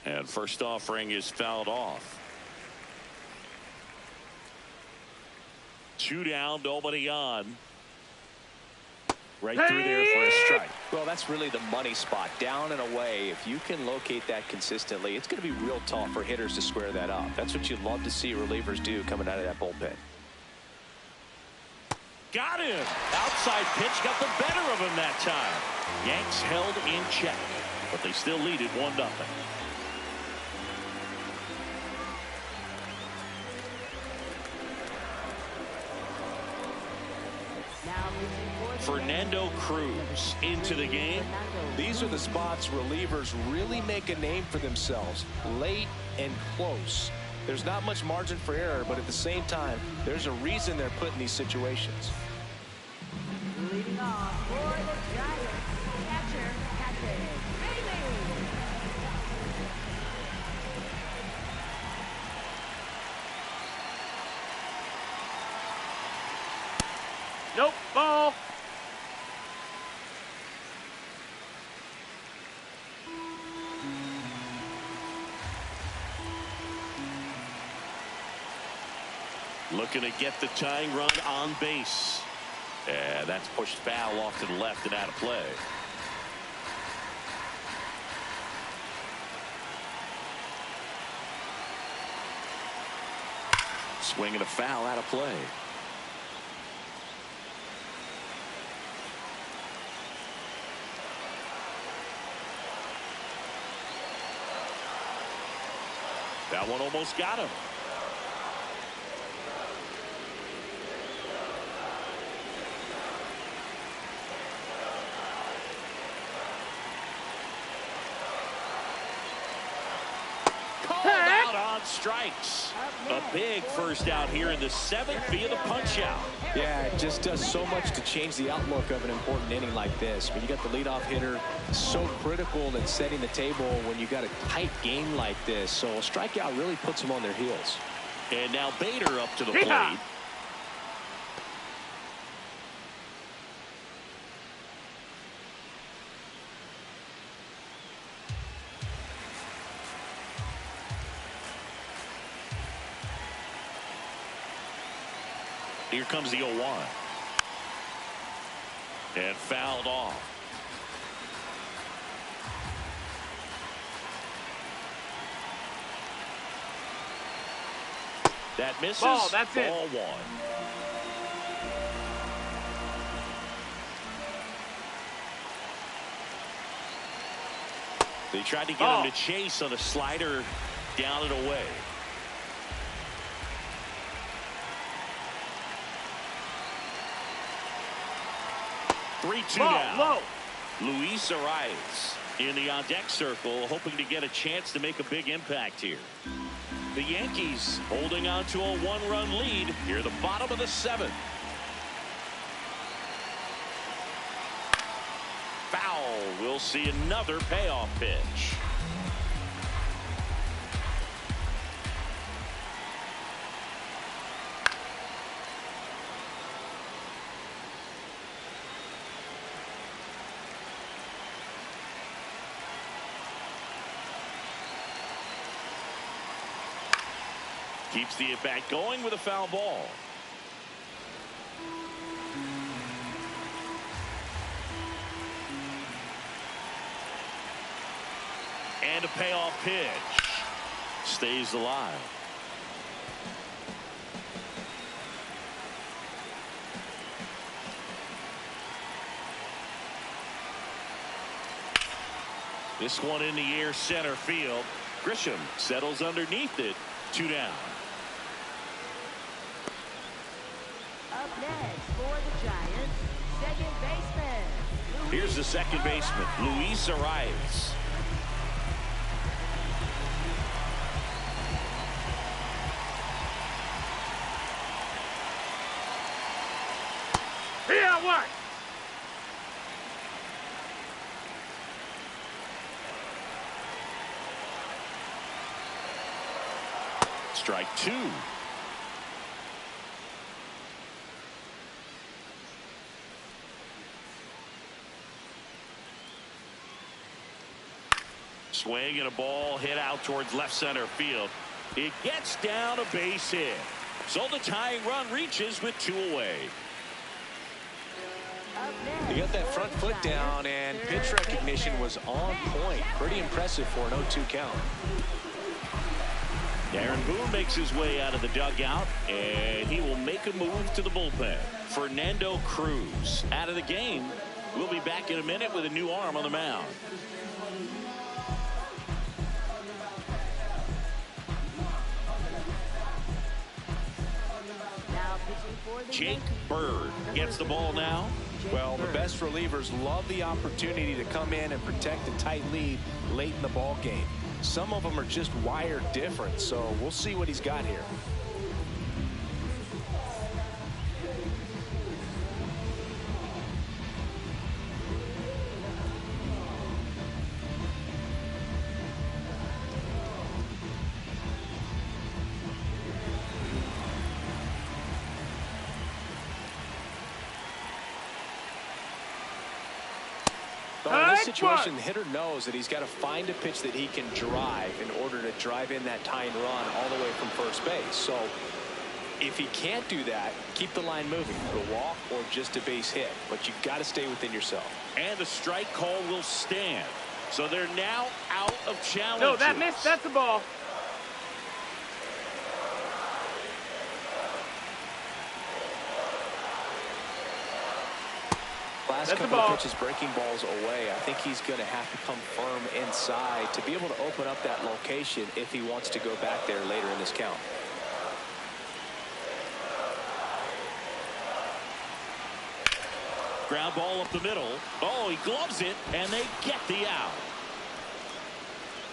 And first offering is fouled off. 2 down, nobody on. Right through there for a strike. Well, that's really the money spot, down and away. If you can locate that consistently, it's going to be real tough for hitters to square that up. That's what you love to see relievers do coming out of that bullpen. Got him. Outside pitch got the better of him that time. Yanks held in check, but they still lead it 1-0. Fernando Cruz into the game. These are the spots relievers really make a name for themselves, late and close. There's not much margin for error, but at the same time, there's a reason they're put in these situations. leading off for the Giants, catcher Patrick Bailey. Nope, ball. Looking to get the tying run on base. And that's pushed foul off to the left and out of play. Swing and a foul out of play. That one almost got him. Called out on on strikes. A big first out here in the 7th via the punch out. Yeah, it just does so much to change the outlook of an important inning like this. When you got the leadoff hitter, so critical in setting the table when you got a tight game like this. So a strikeout really puts them on their heels. And now Bader up to the plate. Here comes the 0-1. And fouled off. That misses. Ball, that's it. Ball 1. They tried to get him to chase on a slider down and away. 3-2 now. Low. Luis Arias in the on-deck circle, hoping to get a chance to make a big impact here. The Yankees holding on to a 1-run lead near the bottom of the 7th. Foul. We'll see another payoff pitch. Keeps the at-bat going with a foul ball. And a payoff pitch. Stays alive. This one in the air, center field. Grisham settles underneath it. 2 down. Up next for the Giants, second baseman. Here's the second baseman, Luis Arias. Here, what? Strike 2. Swing and a ball hit out towards left center field. It gets down a base hit. So the tying run reaches with 2 away. He got that front foot down, and pitch recognition was on point. Pretty impressive for an 0-2 count. Aaron Boone makes his way out of the dugout, and he will make a move to the bullpen. Fernando Cruz out of the game. We'll be back in a minute with a new arm on the mound. Jake Bird gets the ball now. Well, the best relievers love the opportunity to come in and protect a tight lead late in the ball game. Some of them are just wired different, so we'll see what he's got here. Well, in this situation, the hitter knows that he's got to find a pitch that he can drive in order to drive in that tying run all the way from first base. So if he can't do that, keep the line moving, a walk or just a base hit. But you've got to stay within yourself. And the strike call will stand. So they're now out of challenges. No, that missed. That's the ball. Last couple of pitches breaking balls away. I think he's going to have to come firm inside to be able to open up that location if he wants to go back there later in this count. Ground ball up the middle. Oh, he gloves it, and they get the out.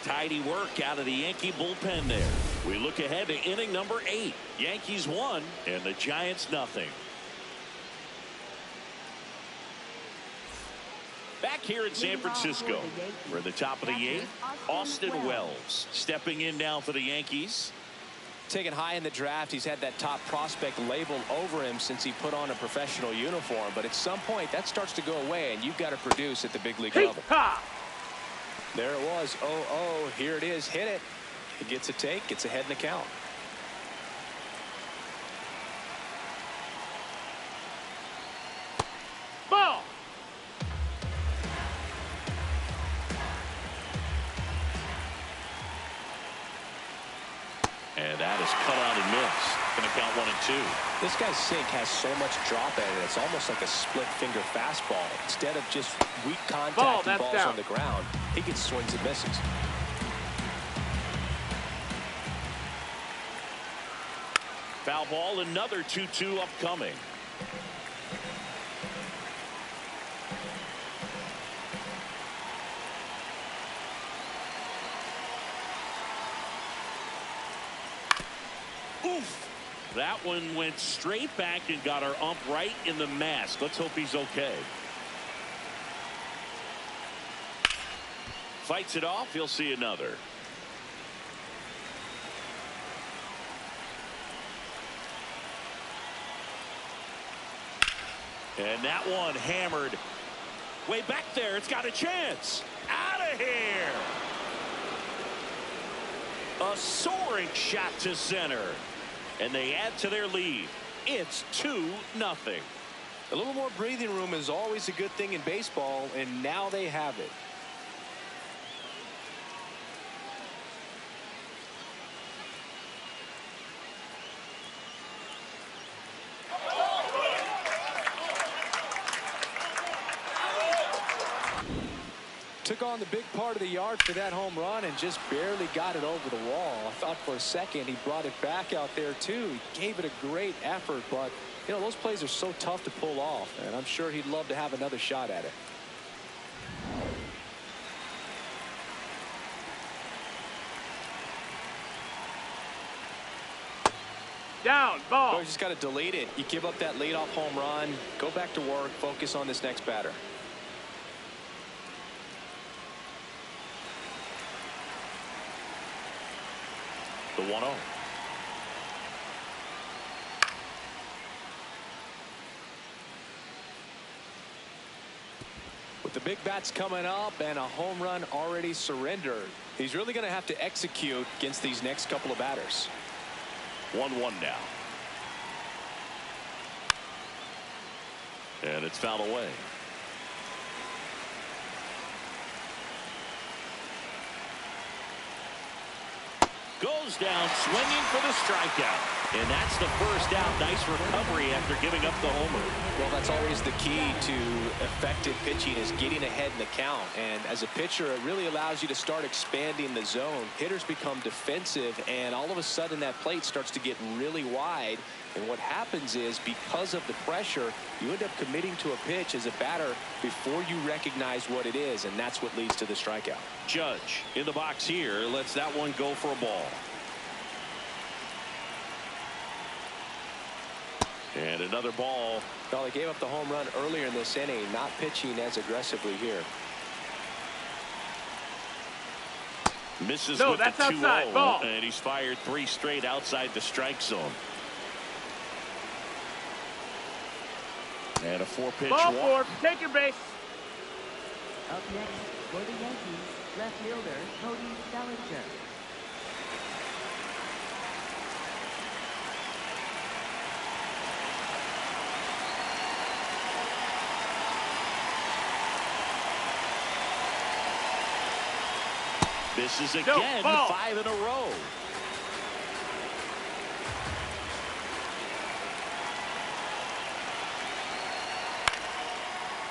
Tidy work out of the Yankee bullpen there. We look ahead to inning number 8. Yankees 1 and the Giants nothing. Back here in San Francisco, we're at the top of the 8th. Austin Wells stepping in now for the Yankees. Taken high in the draft, he's had that top prospect labeled over him since he put on a professional uniform. But at some point, that starts to go away, and you've got to produce at the big league level. There it was. 0-0. Here it is. Hit it. He gets a take, gets ahead in the count. Ball. And that is cut out and missed. Going to count 1-2. This guy's sink has so much drop at it. It's almost like a split finger fastball. Instead of just weak contact and balls down on the ground, he gets swings and misses. Foul ball, another 2-2 upcoming. Oof. That one went straight back and got our ump right in the mask. Let's hope he's okay. Fights it off. He'll see another. And that one hammered way back there. It's got a chance. Out of here. A soaring shot to center. And they add to their lead. It's 2-0. A little more breathing room is always a good thing in baseball, and now they have it. Took on the big part of the yard for that home run and just barely got it over the wall. I thought for a second he brought it back out there too. He gave it a great effort, but you know, those plays are so tough to pull off, and I'm sure he'd love to have another shot at it. Down, ball. So you just got to delete it. You give up that leadoff home run, go back to work, focus on this next batter. The 1-0. With the big bats coming up and a home run already surrendered, he's really going to have to execute against these next couple of batters. 1-1 now. And it's fouled away. Goes down swinging for the strikeout. And that's the first out. Nice recovery after giving up the homer. Well, that's always the key to effective pitching, is getting ahead in the count. And as a pitcher, it really allows you to start expanding the zone. Hitters become defensive, and all of a sudden that plate starts to get really wide. And what happens is, because of the pressure, you end up committing to a pitch as a batter before you recognize what it is, and that's what leads to the strikeout. Judge in the box here lets that one go for a ball. And another ball. Well, they gave up the home run earlier in this inning, not pitching as aggressively here. Misses No, with that's the 2-0, outside. Ball. and he's fired 3 straight outside the strike zone. And a 4-pitch Ball walk. 4. Take your base. Up next for the Yankees, left fielder Cody Bellinger. This is again 5 in a row.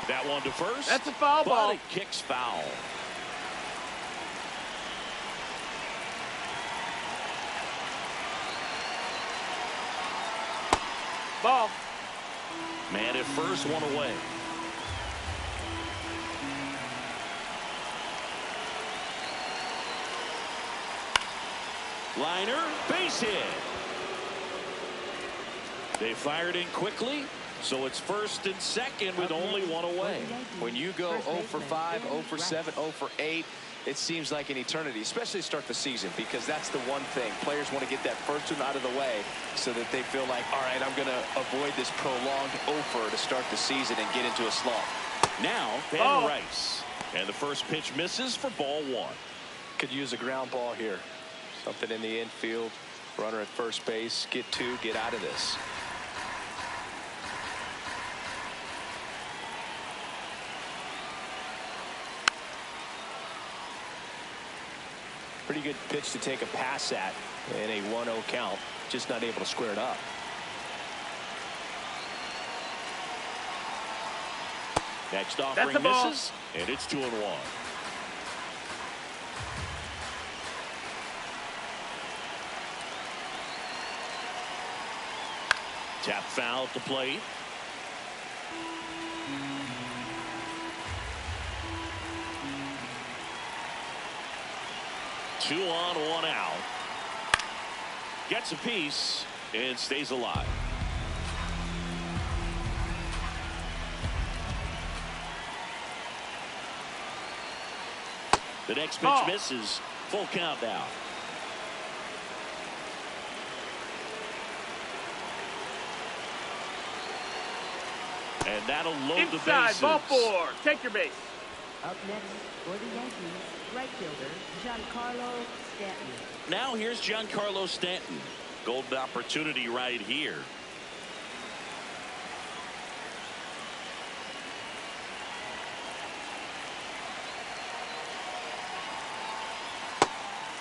That one to first. That's a foul ball. But it kicks foul. Ball. Man at first, one away. Liner, base hit. They fired in quickly, so it's first and second with only one away. When you go 0 for 5, 0 for 7, 0 for 8, it seems like an eternity, especially to start the season, because that's the one thing. Players want to get that first one out of the way so that they feel like, all right, I'm going to avoid this prolonged 0 for to start the season and get into a slump. Now, Ben Rice. And the first pitch misses for ball 1. Could use a ground ball here. Something in the infield. Runner at first base. Get 2, get out of this. Pretty good pitch to take a pass at in a 1-0 count. Just not able to square it up. Next offering misses, and it's 2-1. Tap foul to plate. Two on, 1 out. Gets a piece and stays alive. The next pitch misses. Full count now. And that'll load the bases. Ball 4. Take your base. Up next for the Yankees, right fielder Giancarlo Stanton. Now here's Giancarlo Stanton. Golden opportunity right here.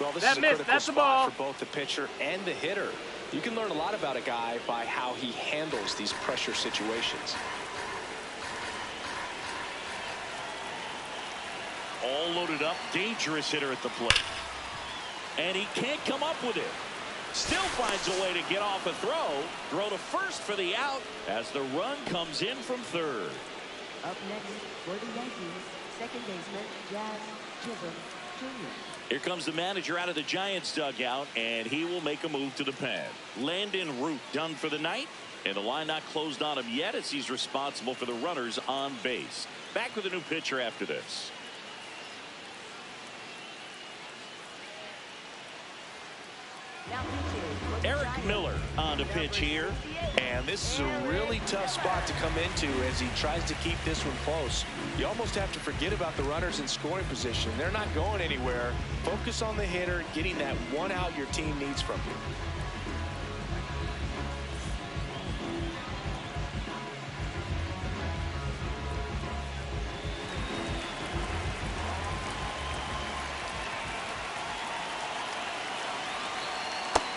Well, this is a critical spot for both the pitcher and the hitter. You can learn a lot about a guy by how he handles these pressure situations. All loaded up, dangerous hitter at the plate. And he can't come up with it. Still finds a way to get off a throw. Throw to first for the out as the run comes in from third. Up next for the Yankees, second baseman Jazz Chisholm Jr. Here comes the manager out of the Giants dugout, and he will make a move to the pad. Landon Root done for the night, and the line not closed on him yet as he's responsible for the runners on base. Back with a new pitcher after this. Eric Miller on to pitch here. And this is a really tough spot to come into as he tries to keep this one close. You almost have to forget about the runners in scoring position. They're not going anywhere. Focus on the hitter, getting that one out your team needs from you.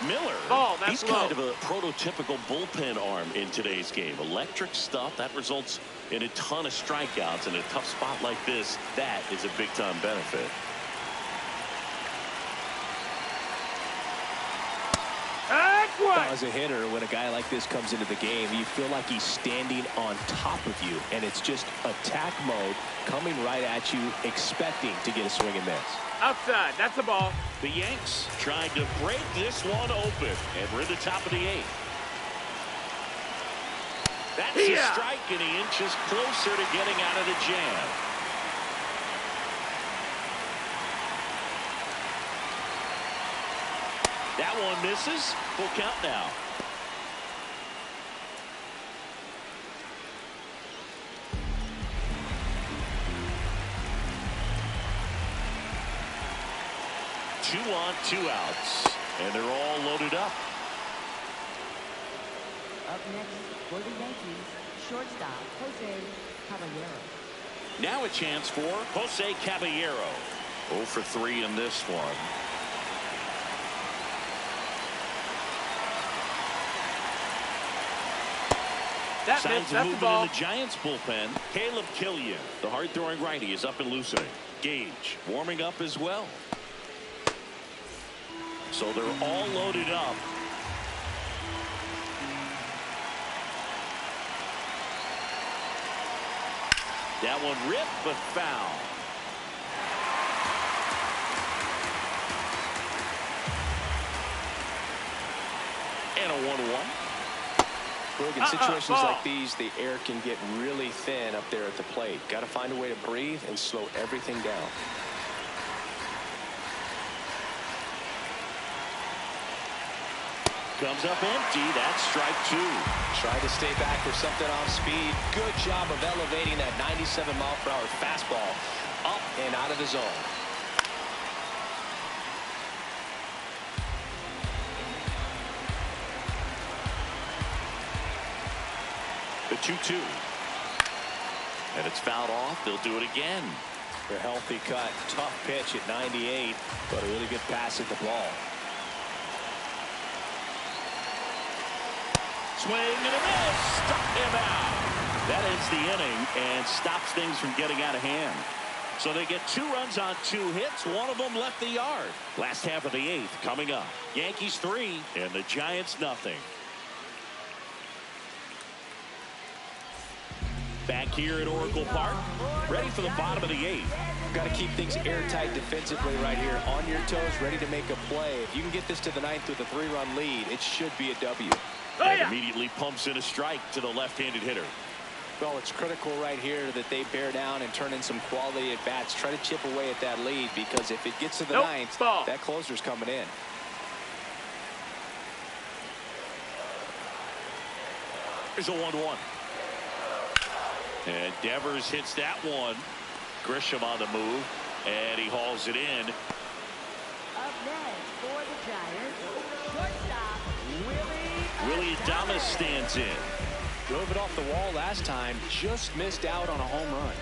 Miller, he's kind of a prototypical bullpen arm in today's game. Electric stuff that results in a ton of strikeouts. In a tough spot like this, that is a big-time benefit. As a hitter, when a guy like this comes into the game, you feel like he's standing on top of you, and it's just attack mode coming right at you, expecting to get a swing and miss. Outside, that's the ball. The Yanks trying to break this one open, and we're in the top of the 8th. That's a strike, and he inches closer to getting out of the jam. That one misses. Full count now. Two on, 2 outs, and they're all loaded up. Up next for the Yankees, shortstop Jose Caballero. Now a chance for Jose Caballero. 0 for 3 in this one. Signs of movement in the Giants bullpen. Caleb Killian, the hard-throwing righty, is up and loosening. Gage warming up as well. So they're all loaded up. That one ripped, but foul. Look, in situations like these, the air can get really thin up there at the plate. Got to find a way to breathe and slow everything down. Comes up empty. That's strike two. Tried to stay back with something off speed. Good job of elevating that 97-mile-per-hour fastball up and out of the zone. The 2-2. And it's fouled off. They'll do it again. A healthy cut. Tough pitch at 98, but a really good pass at the ball. Swing and a miss. Struck him out. That ends the inning and stops things from getting out of hand. So they get 2 runs on 2 hits. One of them left the yard. Last half of the 8th coming up. Yankees 3 and the Giants nothing. Back here at Oracle Park, ready for the bottom of the 8th. Got to keep things airtight defensively right here. On your toes, ready to make a play. If you can get this to the 9th with a 3-run lead, it should be a W. And immediately pumps in a strike to the left-handed hitter. Well, it's critical right here that they bear down and turn in some quality at bats. Try to chip away at that lead, because if it gets to the 9th, that closer's coming in. Here's a 1-1. And Devers hits that one. Grisham on the move, and he hauls it in. Up next for the Giants, shortstop Willie Adames stands in. Drove it off the wall last time, just missed out on a home run.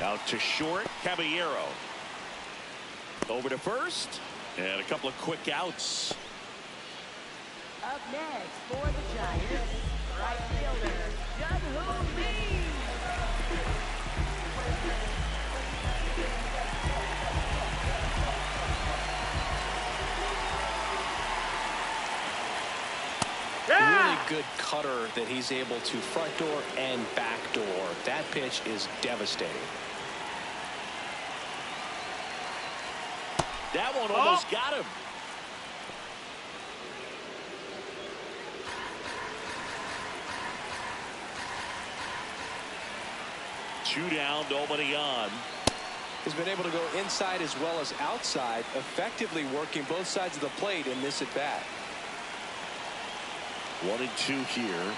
Out to short, Caballero. Over to first, and a couple of quick outs. Up next for the Giants, right fielder, Jun-Hoo Lee. Really good cutter that he's able to front door and back door. That pitch is devastating. That one almost got him. Two down, nobody on. Has been able to go inside as well as outside, effectively working both sides of the plate in this at bat. 1-2 here.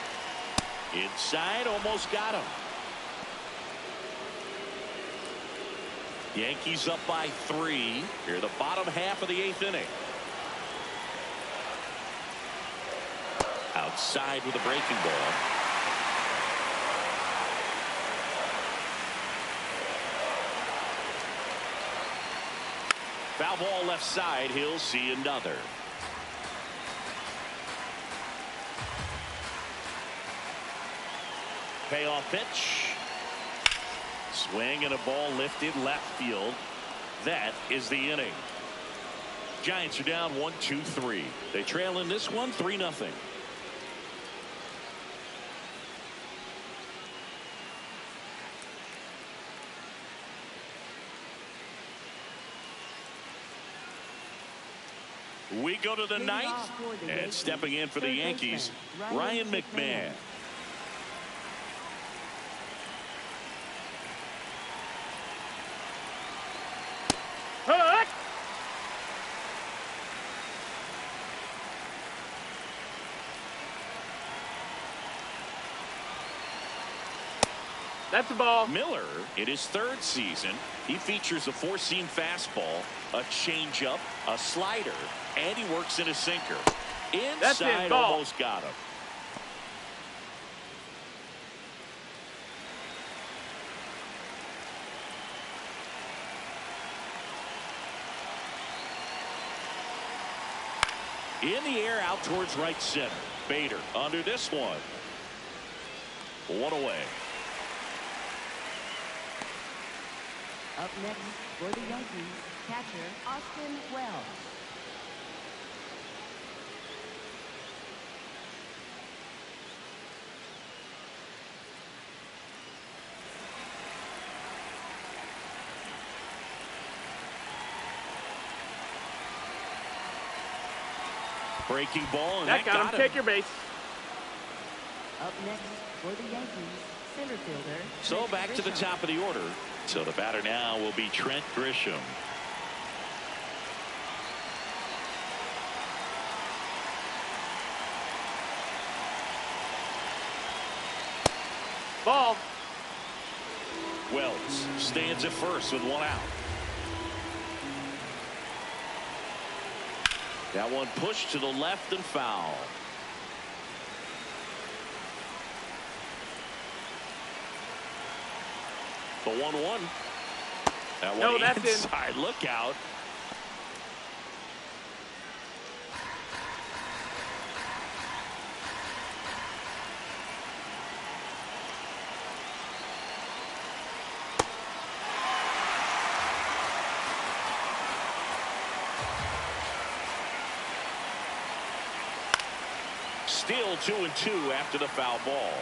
Inside, almost got him. Yankees up by 3. Here, the bottom half of the 8th inning. Outside with a breaking ball. Foul ball left side. He'll see another. Payoff pitch. Swing and a ball lifted left field. That is the inning. Giants are down 1-2-3. They trail in this one 3-0. We go to the 9th, and stepping in for the Yankees, Ryan McMahon. That's a ball. Miller, in his 3rd season, he features a 4-seam fastball, a changeup, a slider, and he works in a sinker. Inside, almost got him. In the air, out towards right center. Bader under this one. 1 away. Up next for the Yankees, catcher Austin Wells. Breaking ball, and That got him. Take your base. Up next for the Yankees, center fielder. So back to the top of the order. So the batter now will be Trent Grisham. Ball. Wells stands at first with one out. That one pushed to the left and foul. The 1-1. That one that's inside. Look out. Still 2-2 after the foul ball.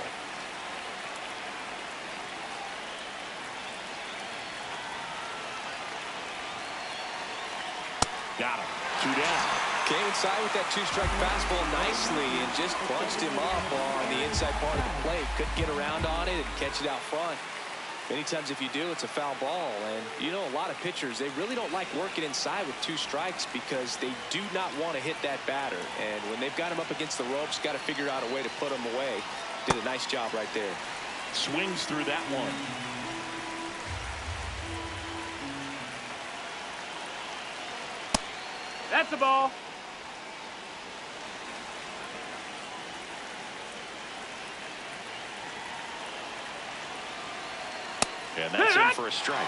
Got him. 2 down. Came inside with that two-strike fastball nicely and just bunched him up on the inside part of the plate. Couldn't get around on it and catch it out front. Many times if you do, it's a foul ball. And you know, a lot of pitchers, they really don't like working inside with 2 strikes because they do not want to hit that batter. And when they've got him up against the ropes, got to figure out a way to put him away. Did a nice job right there. Swings through that one. That's a ball. And that's in for a strike.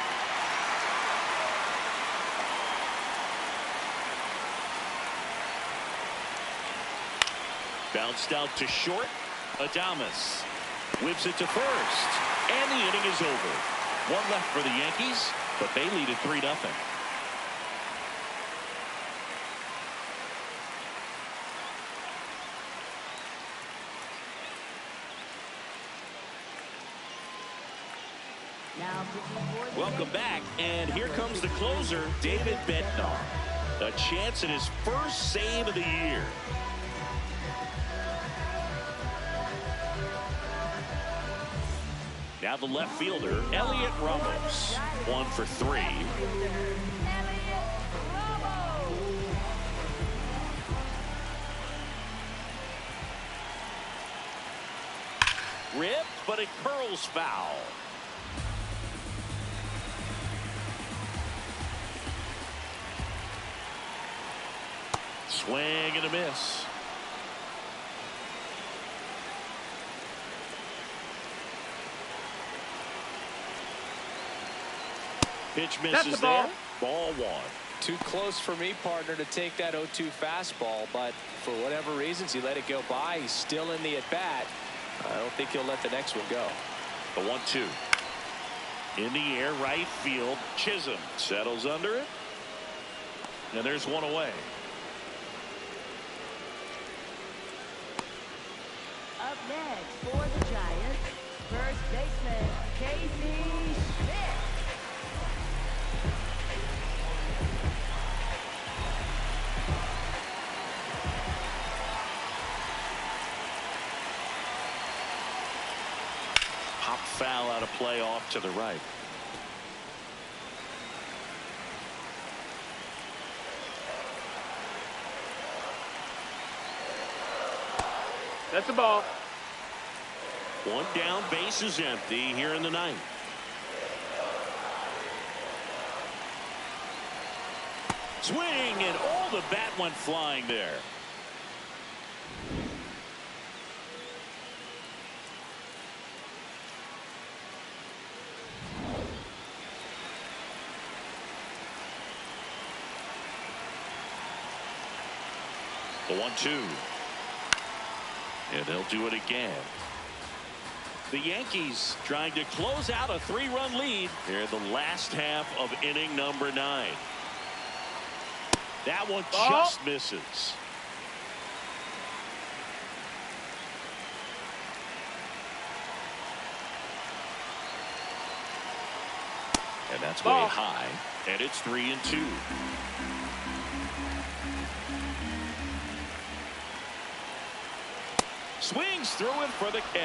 Bounced out to short. Adames whips it to first. And the inning is over. 1 left for the Yankees, but they lead at 3-0. Welcome back, and here comes the closer, David Bednar. A chance at his first save of the year. Now the left fielder, Elliot Ramos. 1 for 3. Ripped, but it curls foul. Swing and a miss. Pitch misses there. Ball 1. Too close for me, partner, to take that 0-2 fastball, but for whatever reasons, he let it go by. He's still in the at-bat. I don't think he'll let the next one go. The 1-2. In the air, right field. Chisholm settles under it. And there's one away. Up next for the Giants, first baseman, Casey Smith. Pop foul out of play off to the right. That's a ball. 1 down, base is empty here in the 9th. Swing, and all the bat went flying there. The 1-2. And they'll do it again. The Yankees trying to close out a 3-run lead here in the last half of inning number 9. That one just misses. And that's way high. And it's 3-2. Swings through it for the K.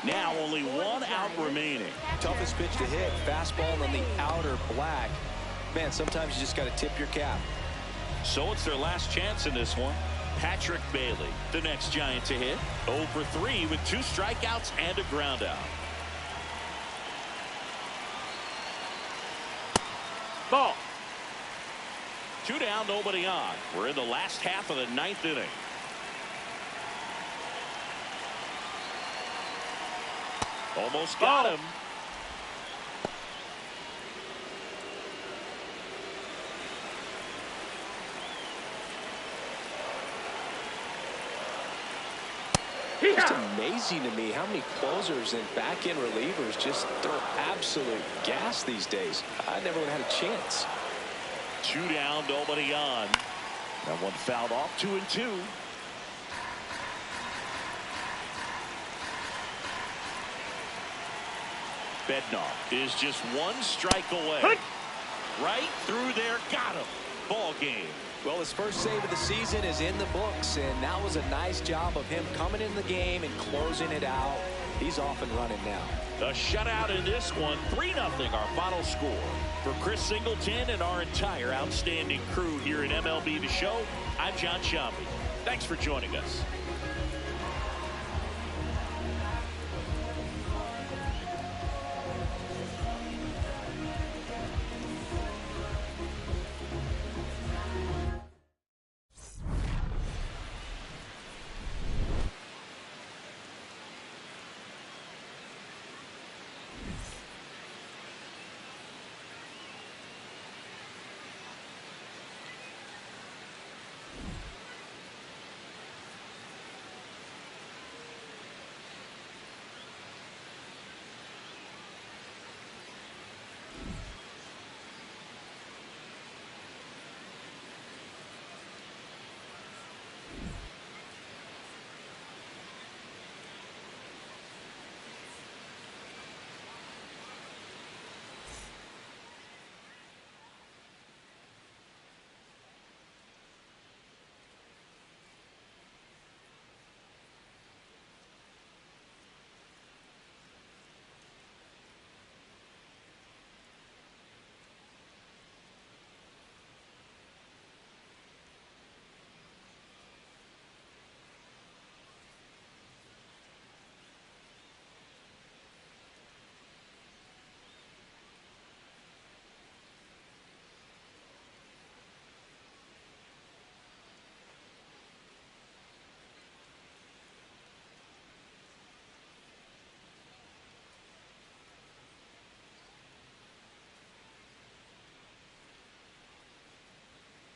Now only one out remaining. Toughest pitch to hit. Fastball on the outer black. Man, sometimes you just got to tip your cap. So it's their last chance in this one. Patrick Bailey, the next Giant to hit. 0 for 3 with 2 strikeouts and a ground out. Ball. 2 down, nobody on. We're in the last half of the 9th inning. Almost got him. Just amazing to me how many closers and back-end relievers just throw absolute gas these days. I never would have had a chance. 2 down, nobody on. That one fouled off. 2-2. Bednar is just 1 strike away. Right through there, got him. Ball game. Well, his first save of the season is in the books, and that was a nice job of him coming in the game and closing it out. He's off and running now. A shutout in this one. 3-0 our final score. For Chris Singleton and our entire outstanding crew here at MLB The Show, I'm John Shambi. Thanks for joining us.